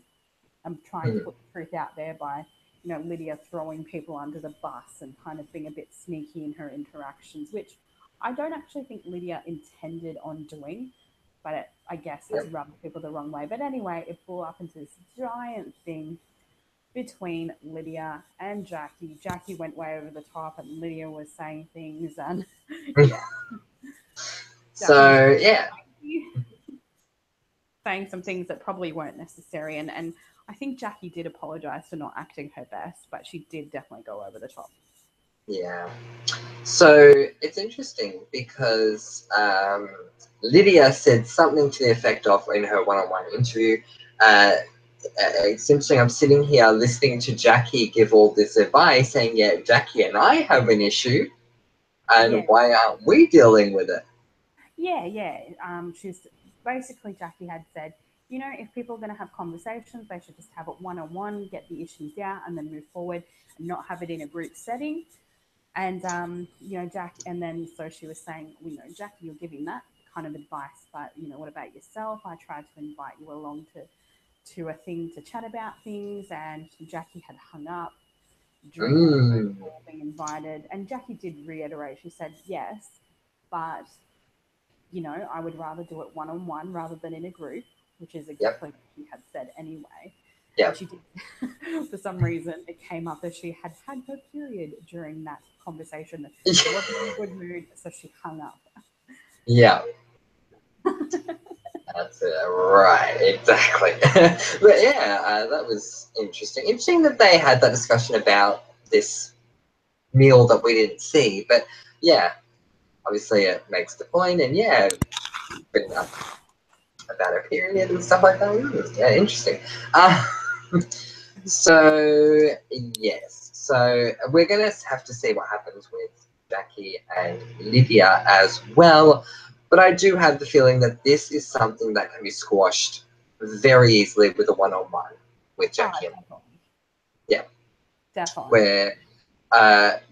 and trying to Mm. put the truth out there by, Lydia throwing people under the bus and kind of being a bit sneaky in her interactions, which I don't actually think Lydia intended on doing, but it, I guess, has Yep. rubbed people the wrong way. But anyway, it blew up into this giant thing between Lydia and Jackie. Jackie went way over the top, and Lydia was saying things, and yeah, Jackie was So yeah, saying some things that probably weren't necessary. And I think Jackie did apologize for not acting her best, but she did definitely go over the top. yeah. So it's interesting because Lydia said something to the effect of in her one-on-one interview. It's interesting. I'm sitting here listening to Jackie give all this advice, saying, "Yeah, Jackie and I have an issue, and Yeah, why aren't we dealing with it?" yeah. She's basically Jackie had said, if people are going to have conversations, they should just have it one on one, get the issues out, and then move forward, and not have it in a group setting. And Jack, and then so she was saying, Jackie, you're giving that kind of advice, but what about yourself? I tried to invite you along to a thing to chat about things, and Jackie had hung up during the phone Mm. call being invited, and Jackie did reiterate. She said yes, but I would rather do it one on one rather than in a group, which is Yep. exactly what she had said anyway. And Yep. she did, for some reason, it came up that she had had her period during that conversation. She wasn't in a good mood, so she hung up. Yeah. That's it. Right, exactly. But yeah, that was interesting. Interesting that they had that discussion about this meal that we didn't see. But yeah, obviously it makes the point, and yeah, bring up about her period and stuff like that. Yeah, interesting. Uh, so yes, so we're gonna have to see what happens with Jackie and Lydia as well. But I do have the feeling that this is something that can be squashed very easily with a one-on-one with Oh, Jackie and definitely, yeah, definitely. where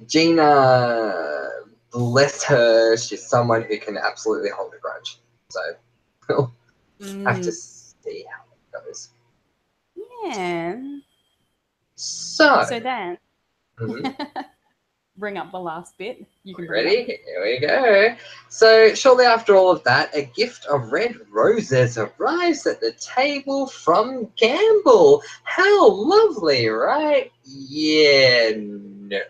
Gina, bless her, she's someone who can absolutely hold a grudge. So we'll have to Mm, see how it goes. yeah. So, So then, mhm, bring up the last bit. You are can we bring it up. ready? Here we go. So, shortly after all of that, a gift of red roses arrives at the table from Gamble. How lovely, right? Yeah, no.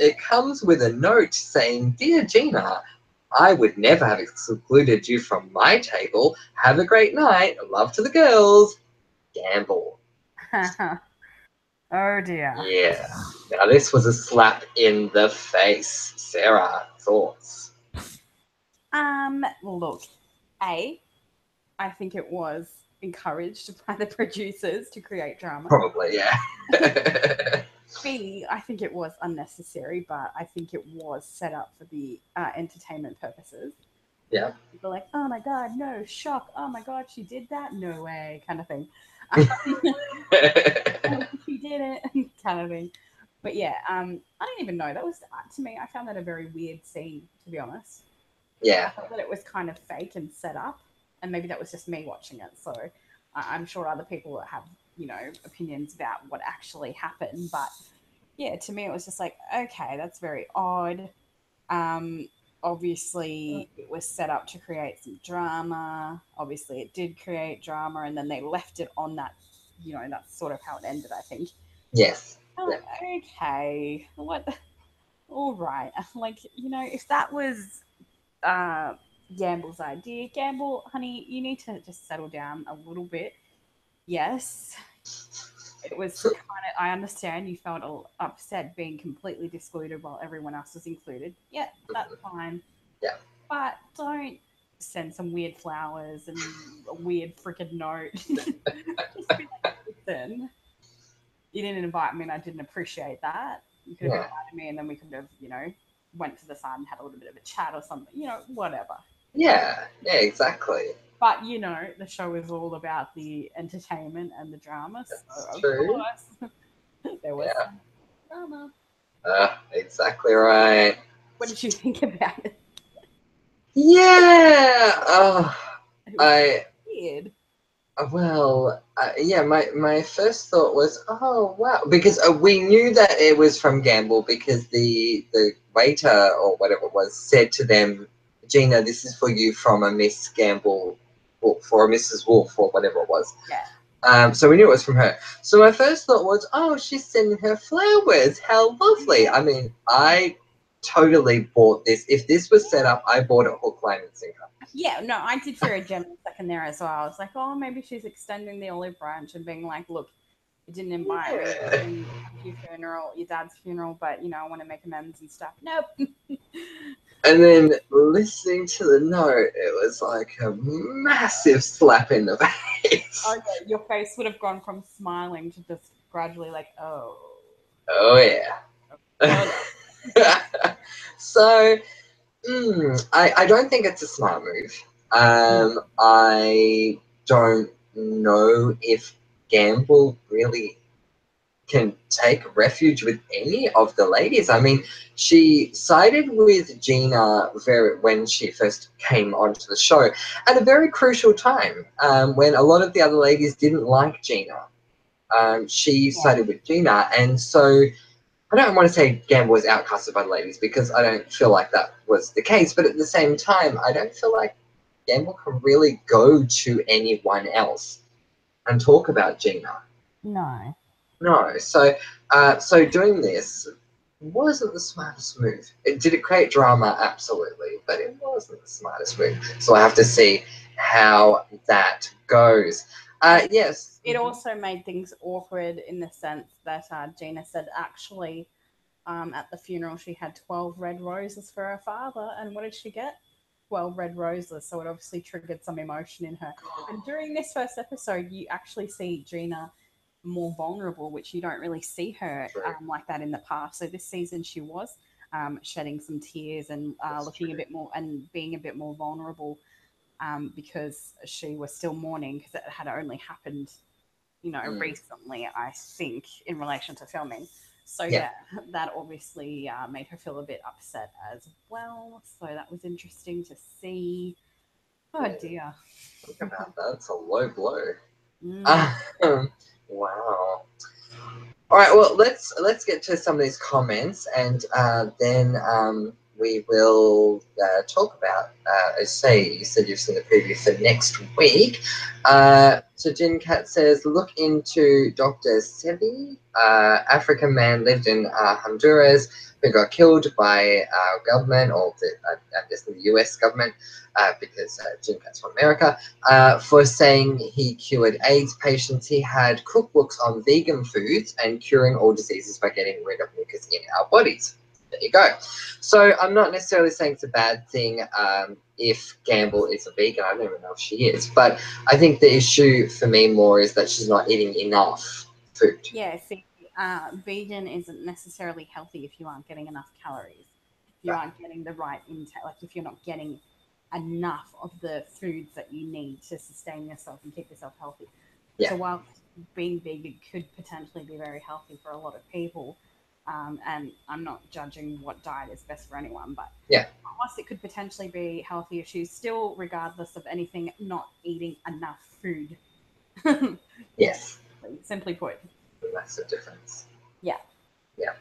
It comes with a note saying, Dear Gina, I would never have excluded you from my table. Have a great night. Love to the girls. Gamble. Oh dear. Yeah. Now, this was a slap in the face. Sarah, thoughts? Look, I think it was encouraged by the producers to create drama. Probably, yeah. B, I think it was unnecessary, but I think it was set up for the entertainment purposes. Yeah. People are like, oh my god, no, shock, oh my god, she did that, no way, kind of thing. She did it, kind of thing. But yeah, I don't even know. That was to me. I found that a very weird scene, to be honest. I Yeah. thought that it was kind of fake and set up, and maybe that was just me watching it. So I'm sure other people have opinions about what actually happened. But yeah, to me it was just like, okay, that's very odd. Um, obviously it was set up to create some drama. Obviously it did create drama, and then they left it on that, that's sort of how it ended, I think. Yes. Oh, okay. All right. Like, if that was Gamble's idea, Gamble, honey, you need to just settle down a little bit. Yes, it was kind of, I understand you felt upset being completely excluded while everyone else was included. Yeah, that's fine. Yeah. But don't send some weird flowers and a weird freaking note. Just be like, listen, you didn't invite me and I didn't appreciate that. You could have Yeah. invited me and then we could have, went to the side and had a little bit of a chat or something, whatever. Yeah. Yeah. Exactly. But, the show is all about the entertainment and the drama. So, That's of true. course, there was Yeah. some drama. Exactly right. What did you think about it? Yeah. Oh, It was I weird. well, yeah. My first thought was, oh wow, because we knew that it was from Gamble because the waiter or whatever it was said to them, Gina, this is for you from a Miss Gamble, or for a Mrs. Wolf or whatever it was. Yeah. So we knew it was from her. So my first thought was, oh, she's sending her flowers. How lovely. I mean, I totally bought this. If this was set up, I bought it hook, line, and sinker. Yeah, no, I did for a general second there as well. I was like, oh, maybe she's extending the olive branch and being like, look, you didn't invite me Yeah. to your funeral, your dad's funeral, but, I want to make amends and stuff. Nope. And then listening to the note, it was like a massive slap in the face. Oh, yeah, your face would have gone from smiling to just gradually like, oh. Oh, yeah. Oh, no. So, I don't think it's a smart move. I don't know if Gamble really can take refuge with any of the ladies. I mean, she sided with Gina when she first came onto the show at a very crucial time when a lot of the other ladies didn't like Gina. She sided with Gina, and so I don't want to say Gamble was outcasted by the ladies because I don't feel like that was the case, but at the same time, I don't feel like Gamble can really go to anyone else and talk about Gina. No. No, so doing this wasn't the smartest move. Did it create drama? Absolutely, but it wasn't the smartest move. So I have to see how that goes. Yes. It also made things awkward in the sense that Gina said actually at the funeral she had 12 red roses for her father, and what did she get? 12 red roses. So it obviously triggered some emotion in her. And during this first episode, you actually see Gina more vulnerable, which you don't really see her like that in the past. So this season she was shedding some tears and looking a bit more and being a bit more vulnerable because she was still mourning because it had only happened, recently, I think, in relation to filming. So yeah, that obviously made her feel a bit upset as well. So that was interesting to see. Oh dear. Think about that. It's a low blow. Wow. All right. Well, let's get to some of these comments, and then we will talk about. You said you've seen the preview for next week. So Jin Cat says, look into Dr. Sebi. African man lived in Honduras who got killed by our government, or I guess the U.S. government, because Jin Cat's from America, for saying he cured AIDS patients. He had cookbooks on vegan foods and curing all diseases by getting rid of mucus in our bodies. There you go. So I'm not necessarily saying it's a bad thing if Gamble is a vegan. I don't even know if she is. But I think the issue for me more is that she's not eating enough food. Yeah, see, vegan isn't necessarily healthy if you aren't getting enough calories. If you aren't getting the right intake, like if you're not getting enough of the foods that you need to sustain yourself and keep yourself healthy. Yeah. So while being vegan could potentially be very healthy for a lot of people, and I'm not judging what diet is best for anyone, but whilst it could potentially be healthy issues, still regardless of anything, not eating enough food. Yes. Simply put. That's the difference. Yeah. Yeah.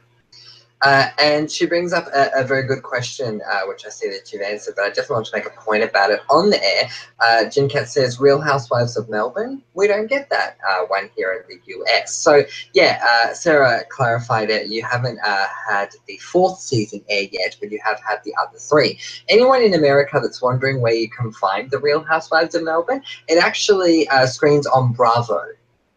And she brings up a very good question, which I see that you've answered, but I just want to make a point about it on the air. Jim Cat says, Real Housewives of Melbourne? We don't get that one here in the US. So, yeah, Sarah clarified it. You haven't had the 4th season air yet, but you have had the other 3. Anyone in America that's wondering where you can find the Real Housewives of Melbourne, it actually screens on Bravo.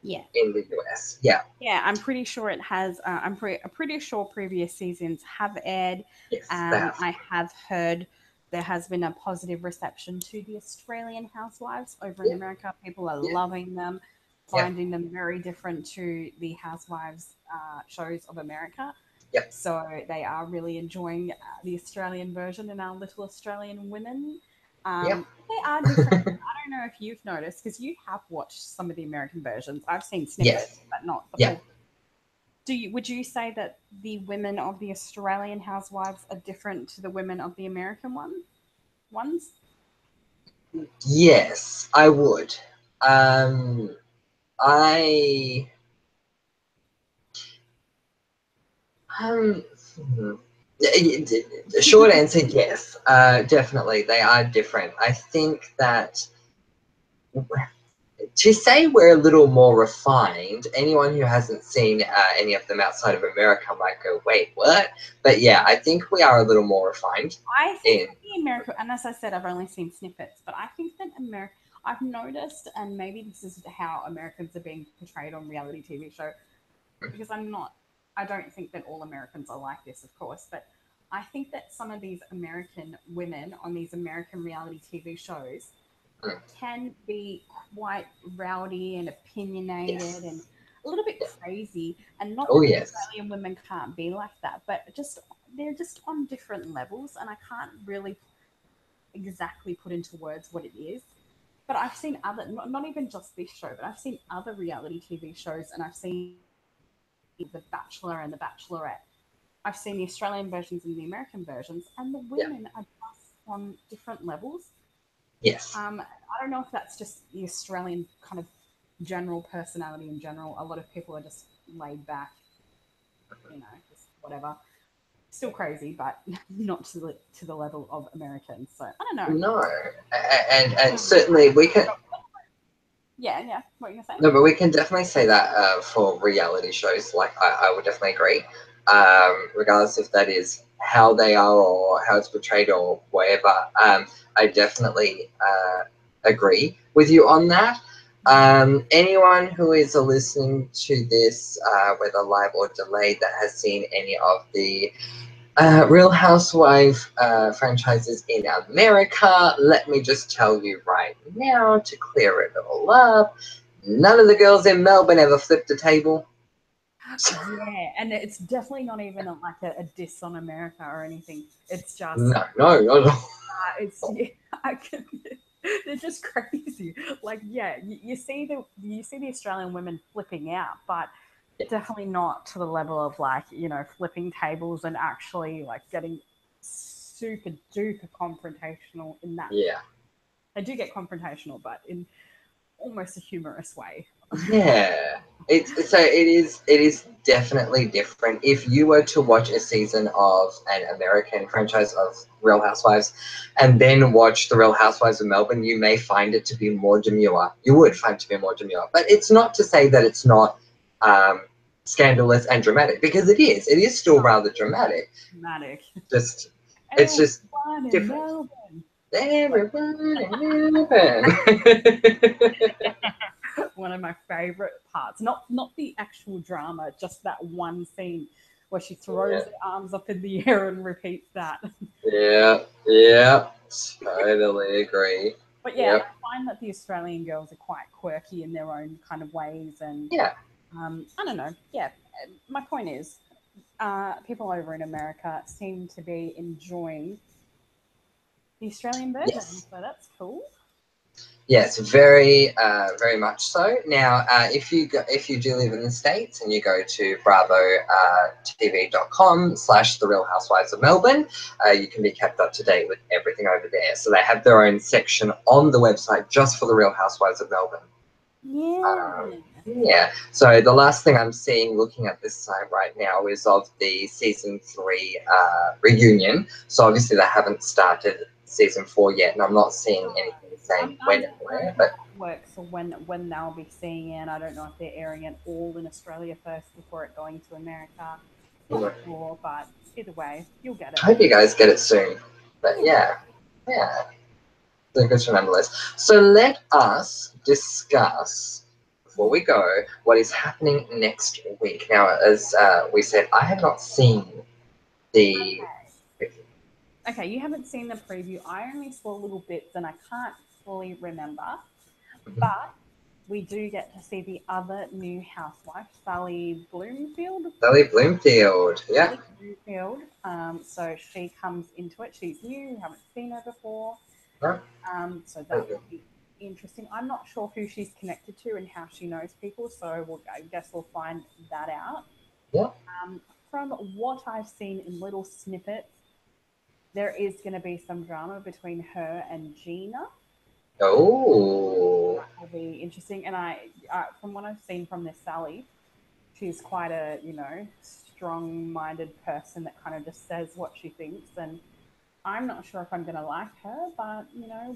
Yeah. In the US, yeah. Yeah, I'm pretty sure it has. I'm pretty sure previous seasons have aired. Yes, I have heard there has been a positive reception to the Australian Housewives over in America. People are loving them, finding them very different to the Housewives shows of America. Yep. So they are really enjoying the Australian version and our little Australian women. They are different. I don't know if you've noticed because you have watched some of the American versions. I've seen snippets, but not the full. Would you say that the women of the Australian housewives are different to the women of the American ones? Yes, I would. The short answer, yes, definitely. They are different. I think that to say we're a little more refined, anyone who hasn't seen any of them outside of America might go, wait, what? But yeah, I think we are a little more refined. I think the American, and as I said, I've only seen snippets, but I think that I've noticed, and maybe this is how Americans are being portrayed on reality TV show, because I don't think that all Americans are like this, of course, but I think that some of these American women on these American reality TV shows can be quite rowdy and opinionated and a little bit crazy. And not that Australian women can't be like that, but they're just on different levels, and I can't really exactly put into words what it is. But I've seen other, not even just this show, but I've seen other reality TV shows, and I've seen The Bachelor and The Bachelorette. I've seen the Australian versions and the American versions, and the women are just on different levels. Yes. I don't know if that's just the Australian kind of general personality in general. A lot of people are just laid back, just whatever. Still crazy, but not to the level of Americans. So I don't know. No, and certainly we can. Yeah. What are you gonna say? No, but we can definitely say that for reality shows. Like I would definitely agree, regardless if that is how they are or how it's portrayed or whatever. I definitely agree with you on that. Anyone who is listening to this, whether live or delayed, that has seen any of the Real Housewife franchises in America, let me just tell you right now to clear it all up. None of the girls in Melbourne ever flipped a table. Yeah, and it's definitely not even like a diss on America or anything. It's just no. They're just crazy. Like, yeah, you see the Australian women flipping out, but definitely not to the level of like flipping tables and actually like getting super duper confrontational in that. Yeah, they do get confrontational, but in almost a humorous way. Yeah, it is definitely different. If you were to watch a season of an American franchise of Real Housewives and then watch the Real Housewives of Melbourne, you may find it to be more demure. You would find it to be more demure, but it's not to say that it's not scandalous and dramatic, because it is. It is still rather dramatic. It's just different. Everyone in Melbourne. One of my favorite parts, not the actual drama, just that one scene where she throws her arms up in the air and repeats that. Yeah, totally agree. But yeah, I find that the Australian girls are quite quirky in their own kind of ways, and I don't know. Yeah, my point is, people over in America seem to be enjoying the Australian version, so that's cool. Yes, very much so. Now, if you do live in the States and you go to bravotv.com/The Real Housewives of Melbourne, you can be kept up to date with everything over there. So they have their own section on the website just for The Real Housewives of Melbourne. Yeah. Yeah. So the last thing I'm seeing looking at this site right now is of the season 3 reunion. So obviously they haven't started season 4 yet, and I'm not seeing anything saying I when and don't know where. how But that works or when they'll be seeing it. I don't know if they're airing it all in Australia first before it going to America. Not sure, but either way, you'll get I it. hope you guys get it soon. But Yeah. yeah. So good to remember this. So let us discuss before we go what is happening next week. Now, as we said, I have not seen the. Okay, you haven't seen the preview. I only saw little bits and I can't fully remember. But we do get to see the other new housewife, Sally Bloomfield. Sally Bloomfield. Yeah. Sally Bloomfield. So she comes into it. She's new. We haven't seen her before. No? So that will be interesting. I'm not sure who she's connected to and how she knows people. So I guess we'll find that out. Yeah. From what I've seen in little snippets, there is going to be some drama between her and Gina. Oh. Will be interesting. And from what I've seen from this Sally, she's quite a strong-minded person that kind of just says what she thinks. And I'm not sure if I'm going to like her, but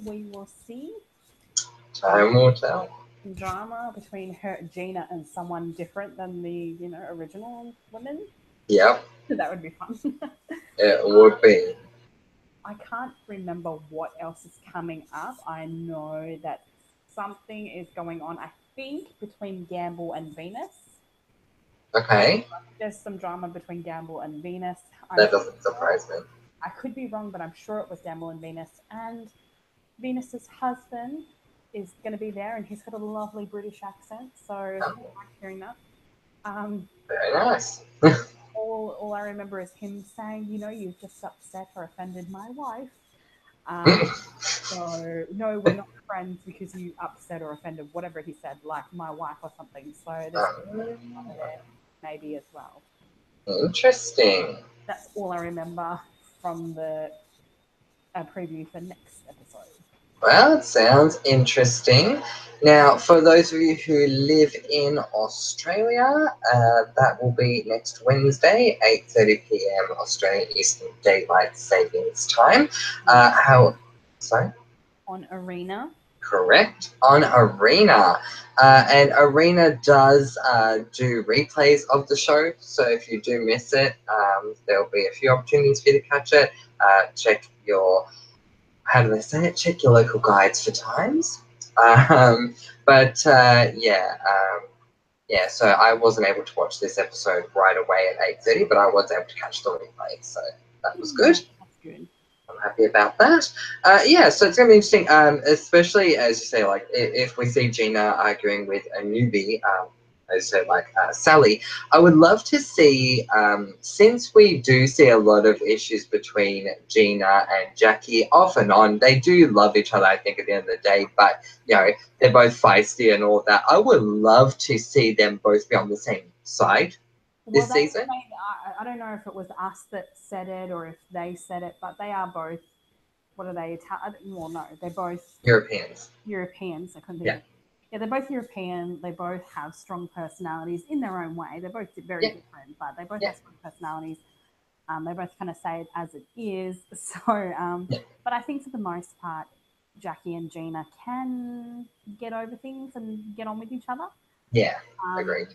we will see. Time will tell. Drama between her, Gina, and someone different than the original women. Yep. That would be fun. It would be. I can't remember what else is coming up. I know that something is going on, I think, between Gamble and Venus. Okay. There's some drama between Gamble and Venus. That doesn't surprise me. I could be wrong, but I'm sure it was Gamble and Venus. And Venus's husband is going to be there, and he's got a lovely British accent, so I Oh, like hearing that. Um, very nice. all I remember is him saying, you've just upset or offended my wife. So no, we're not friends because you upset or offended whatever he said, like my wife or something. So there's drama there maybe as well. Interesting. That's all I remember from the preview for next episode. Well, it sounds interesting. Now, for those of you who live in Australia, that will be next Wednesday, 8:30 p.m. Australian Eastern Daylight Savings Time. Sorry? On Arena. Correct. On Arena. And Arena does do replays of the show. So if you do miss it, there will be a few opportunities for you to catch it. Check your, how do they say it? Check your local guides for times. Yeah, so I wasn't able to watch this episode right away at 8:30, but I was able to catch the replay. So that was good. That's good. I'm happy about that. Yeah, so it's going to be interesting, especially as you say, like if we see Gina arguing with a newbie, as you said, like Sally, I would love to see, since we do see a lot of issues between Gina and Jackie off and on, they do love each other, I think, at the end of the day, but, they're both feisty and all that. I would love to see them both be on the same side this season. I don't know if it was us that said it or if they said it, but they are both. What are they? Well, no, they're both Europeans. Europeans. I couldn't think. Yeah. Yeah, they're both European. They both have strong personalities in their own way. They're both very different, but they both have strong personalities. They both kind of say it as it is. So, but I think for the most part, Jackie and Gina can get over things and get on with each other. Yeah, agreed.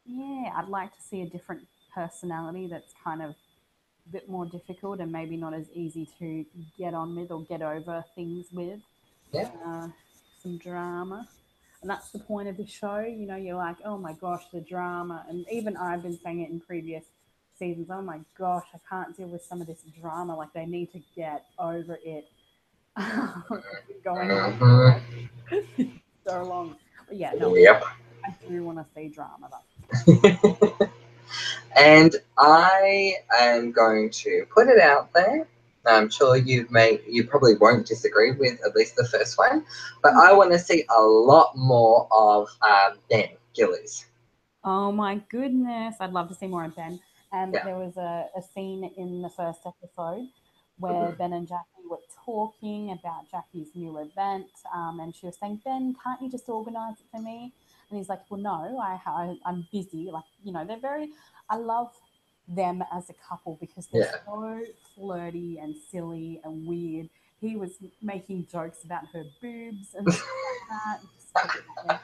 Yeah, I'd like to see a different personality that's kind of a bit more difficult and maybe not as easy to get on with or get over things with. Yeah. Some drama. And that's the point of the show. You're like, oh my gosh, the drama. And even I've been saying it in previous seasons. Oh my gosh, I can't deal with some of this drama. Like, they need to get over it. Going on so long. But yeah, no, Yep. I do want to see drama. And I am going to put it out there. I'm sure you probably won't disagree with at least the first one, but I want to see a lot more of Ben Gillies. Oh my goodness. I'd love to see more of Ben. And there was a scene in the first episode where Ben and Jackie were talking about Jackie's new event. And she was saying, Ben, can't you just organise it for me? And he's like, well, no, I'm busy. Like, you know, they're very, I love them as a couple because they're Yeah. so flirty and silly and weird. He was making jokes about her boobs and stuff like that.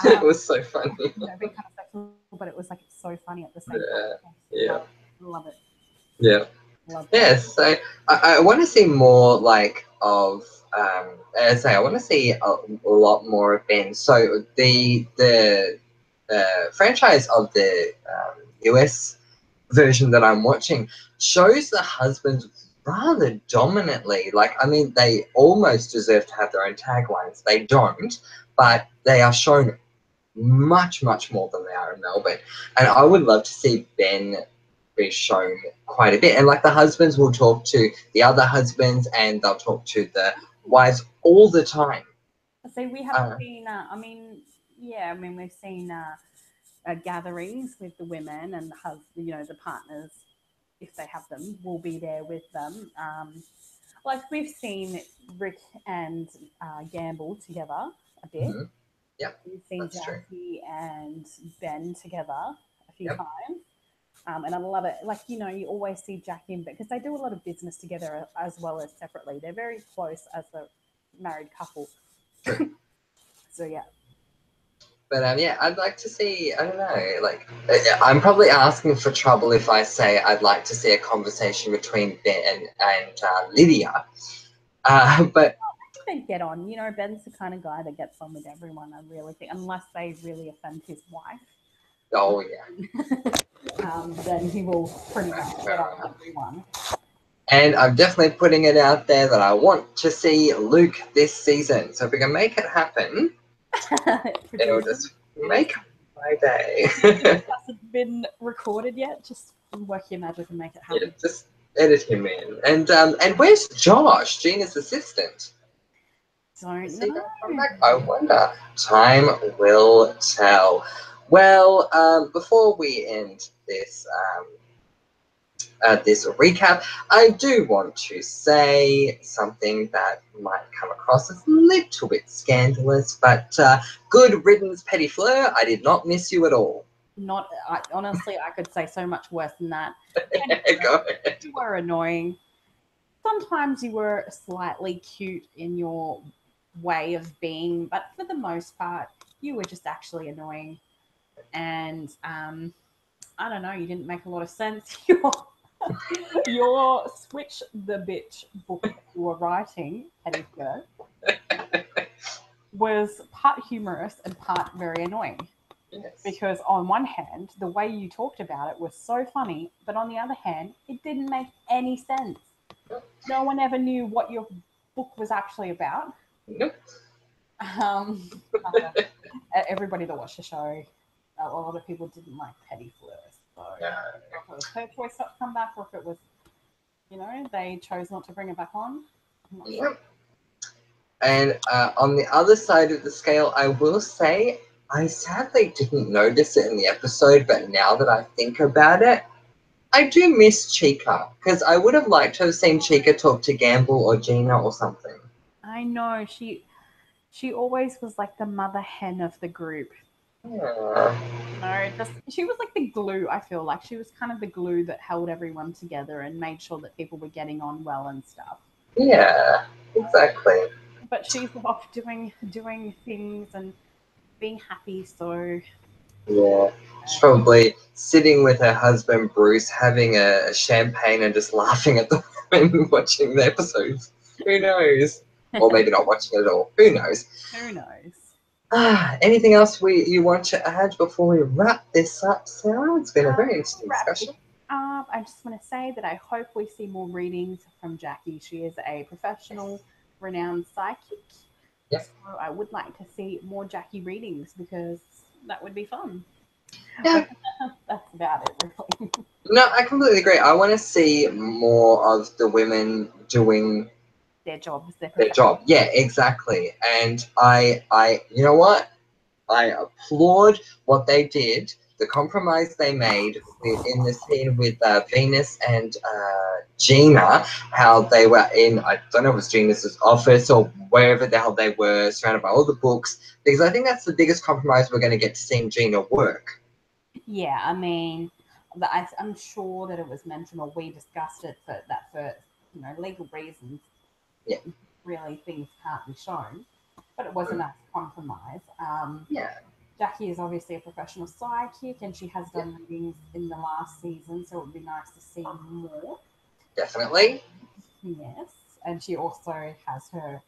It was so funny. You know, being kind of sexual, but it was like it's so funny at the same Yeah. time. Yeah. Love it. Yeah. Love Yeah. it. So I want to see more like of as I say, I want to see a lot more of Ben. So the franchise of the US version that I'm watching shows the husbands rather dominantly. Like, I mean, they almost deserve to have their own taglines. They don't, but they are shown much, much more than they are in Melbourne. And I would love to see Ben be shown quite a bit. And like the husbands will talk to the other husbands and they'll talk to the wives all the time. So we haven't seen. We've seen gatherings with the women and you know, the partners, if they have them, will be there with them. Like we've seen Rick and Gamble together a bit. Mm-hmm. Yep, We've seen that's true. Jackie and Ben together a few Yep. times. And I love it. Like, you know, you always see Jackie and Ben because they do a lot of business together as well as separately. They're very close as a married couple. True. So, yeah. But yeah, I'd like to see, I don't know, like, I'm probably asking for trouble if I say I'd like to see a conversation between Ben and Lydia. But They get on. You know, Ben's the kind of guy that gets on with everyone, I really think, unless they really offend his wife. oh, yeah. Then he will pretty much get on with everyone. And I'm definitely putting it out there that I want to see Luke this season. So if we can make it happen, it'll just make my day. It hasn't been recorded yet. Just work your magic and make it happen. Yeah, just edit him in. And where's Josh, Gina's assistant? Don't Is he know. gonna come back? I wonder. Time will tell. Well, before we end this recap, I do want to say something that might come across as a little bit scandalous, but good riddance, Petty Fleur. I did not miss you at all. Honestly, I could say so much worse than that. Go ahead. You were annoying. Sometimes you were slightly cute in your way of being, but for the most part, you were just actually annoying. And I don't know, you didn't make a lot of sense. Your Switch the Bitch book that you were writing, Petty Fleur, was part humorous and part very annoying. Yes. Because on one hand, the way you talked about it was so funny, but on the other hand, it didn't make any sense. No one ever knew what your book was actually about. Nope. Everybody that watched the show, a lot of people didn't like Petty Fleur. So No. if it was her choice not to come back, or if it was, you know, they chose not to bring it back on. I'm not sure. Yep. And on the other side of the scale, I will say I sadly didn't notice it in the episode, but now that I think about it, I do miss Chica because I would have liked to have seen Chica talk to Gamble or Gina or something. I know she always was like the mother hen of the group. Yeah. No, she was like the glue. I feel like she was kind of the glue that held everyone together and made sure that people were getting on well and stuff. Yeah, exactly. But she's off doing things and being happy. So Yeah, she's probably sitting with her husband Bruce, having a champagne and just laughing at the women watching the episodes. Who knows? Or maybe not watching it at all. Who knows? Who knows? Anything else you want to add before we wrap this up, Sarah? It's been a very interesting discussion. I just want to say that I hope we see more readings from Jackie. She is a professional, renowned psychic. Yep. So I would like to see more Jackie readings because that would be fun. Yeah. That's about it, really. No, I completely agree. I want to see more of the women doing Their jobs, their job. Yeah, exactly. And I, you know what? I applaud what they did the compromise they made in the scene with Venus and Gina, how they were in, I don't know if it was Gina's office or wherever the hell they were, surrounded by all the books, because I think that's the biggest compromise we're going to get to seeing Gina work. Yeah, I mean, I'm sure that it was mentioned, or we discussed it, for legal reasons. Yeah. Really, things can't be shown, but it was a nice compromise. Yeah. Jackie is obviously a professional psychic, and she has done readings in the last season, so it would be nice to see more. Definitely. Yes, and she also has her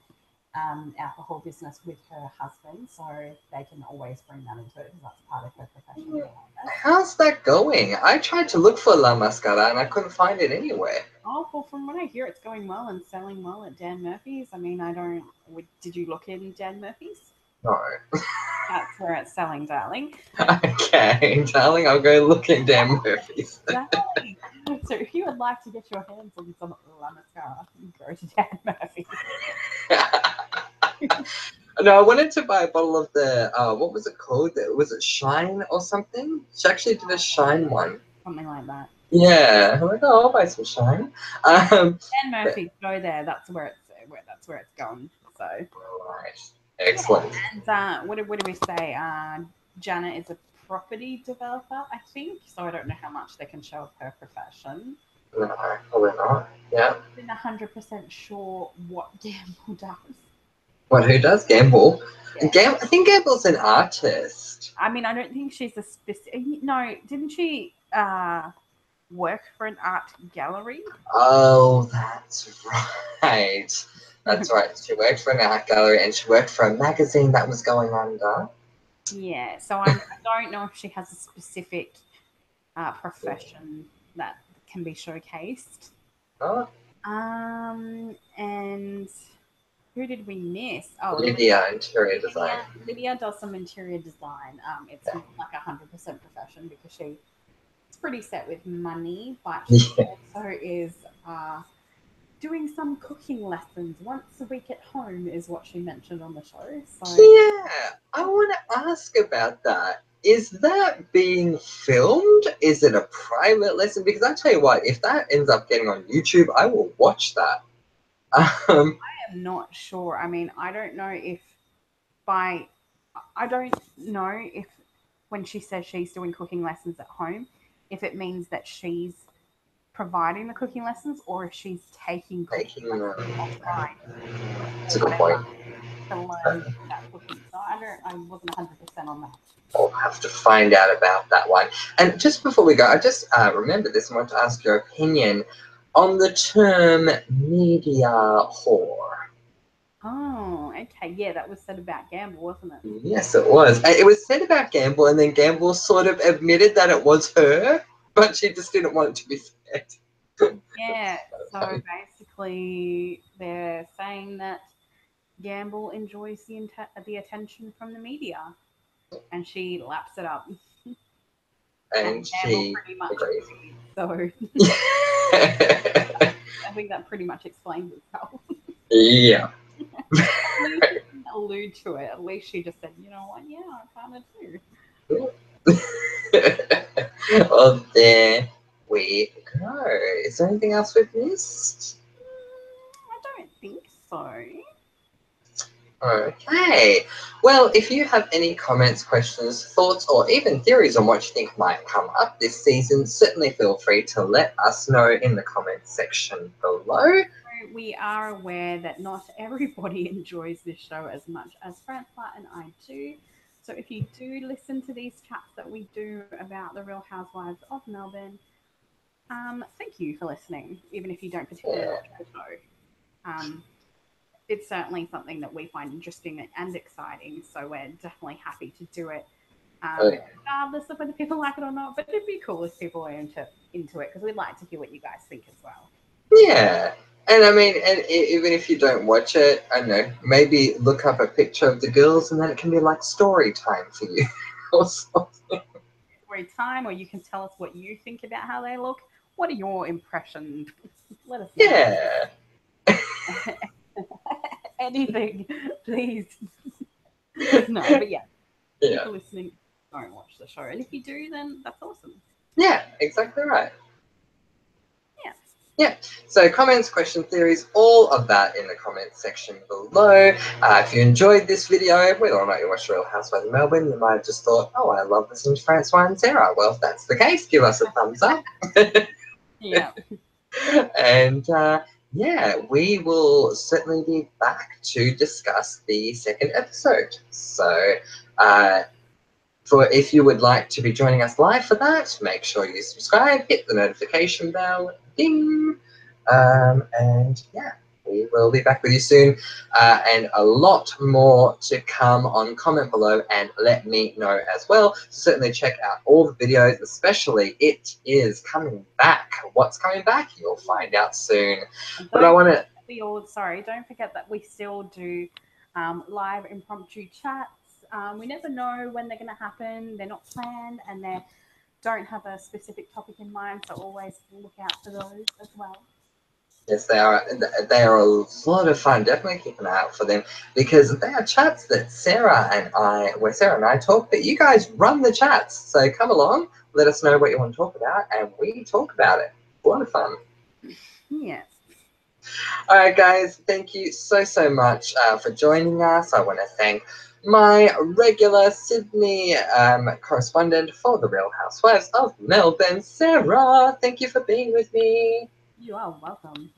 alcohol business with her husband, so they can always bring that into it because that's part of her profession. How's that going? I tried to look for La Mascara and I couldn't find it anywhere. Oh, well, from what I hear, it's going well and selling well at Dan Murphy's. I mean, did you look in Dan Murphy's? No. That's where it's selling, darling. Okay, darling, I'll go look in Dan Murphy's. Darling. So if you would like to get your hands on some La Mascara, go to Dan Murphy's. No, I wanted to buy a bottle of the, what was it called? Was it Shine or something? She actually did a Shine one. Something like that. Yeah, I'm like, oh, I'll buy some Shine. Dan Murphy's, go there. That's where it's going. So. Right. Excellent. Yeah. And what do we say? Janet is a property developer, I think. So I don't know how much they can show of her profession. No, probably not. Yeah. I'm not 100% sure what Gamble does. What, who does? Gamble? Yeah. I think Gamble's an artist. I mean, I don't think she's a specific. No, didn't she work for an art gallery? Oh, that's right. That's right. She worked for an art gallery and she worked for a magazine that was going under. Yeah, so I don't know if she has a specific profession that can be showcased. Oh. And who did we miss? Oh, Lydia, interior design. Lydia does some interior design. It's not like 100% profession because she's pretty set with money, but she also is doing some cooking lessons once a week at home is what she mentioned on the show. So yeah, I want to ask about that. Is that being filmed? Is it a private lesson? Because I tell you what, if that ends up getting on YouTube, I will watch that. I am not sure. I mean, I don't know if when she says she's doing cooking lessons at home, if it means that she's providing the cooking lessons or if she's taking cooking lessons offline. That's a good point. To learn that cooking. So I wasn't 100% on that. I'll have to find out about that one. And just before we go, I just remember this and want to ask your opinion on the term media whore. Oh, okay. Yeah, that was said about Gamble, wasn't it? Yes, it was. It was said about Gamble, and then Gamble sort of admitted that it was her, but she just didn't want it to be said. Yeah, so basically they're saying that Gamble enjoys the attention from the media, and she laps it up. And she pretty much agrees. So I think that pretty much explains itself. Yeah. At least she didn't allude to it. At least she just said, you know what, yeah, I kind of do. Well, there we go. Is there anything else we've missed? I don't think so. Okay. Well, if you have any comments, questions, thoughts, or even theories on what you think might come up this season, certainly feel free to let us know in the comments section below. We are aware that not everybody enjoys this show as much as Francois and I do. So if you do listen to these chats that we do about the Real Housewives of Melbourne, thank you for listening, even if you don't particularly watch the show. It's certainly something that we find interesting and exciting, so we're definitely happy to do it, regardless of whether people like it or not. But it'd be cool if people are into it, because we'd like to hear what you guys think as well. Yeah. And I mean, and even if you don't watch it, I don't know, maybe look up a picture of the girls and then it can be like story time for you or something. Story time, or you can tell us what you think about how they look. What are your impressions? Let us know. Yeah. Anything, please. No, but yeah. Thank you for listening. don't watch the show. And if you do, then that's awesome. Yeah, exactly right. Yeah. Yeah, so comments, question theories, all of that in the comments section below. If you enjoyed this video, whether or not you watched Real Housewives of Melbourne, you might have just thought, oh, I love listening to Francois and Sarah. Well, if that's the case, give us a thumbs up. Yeah. And yeah, we will certainly be back to discuss the second episode. So if you would like to be joining us live for that, make sure you subscribe, hit the notification bell, ding, and yeah, we will be back with you soon, and a lot more to come on. Comment below and let me know as well. So certainly check out all the videos, especially it is coming back. What's coming back? You'll find out soon. And But I want to... don't forget that we still do live impromptu chats. We never know when they're going to happen. They're not planned, and they don't have a specific topic in mind. So always look out for those as well. Yes, they are. They are a lot of fun. Definitely keep an eye out for them, because they are chats that where Sarah and I talk, but you guys run the chats. So come along, let us know what you want to talk about, and we talk about it. A lot of fun. Yes. All right, guys. Thank you so much for joining us. I want to thank my regular Sydney correspondent for the Real Housewives of Melbourne, Sarah. Thank you for being with me. You are welcome.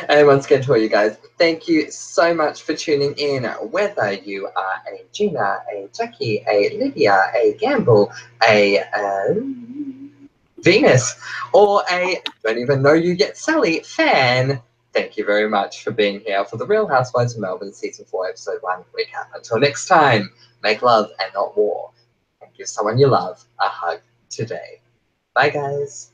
And once again to all you guys, thank you so much for tuning in. Whether you are a Gina, a Jackie, a Lydia, a Gamble, a Venus, or a don't even know you yet Sally fan, thank you very much for being here for the Real Housewives of Melbourne Season 4 Episode 1 recap. Until next time, make love and not war, and give someone you love a hug today. Bye, guys.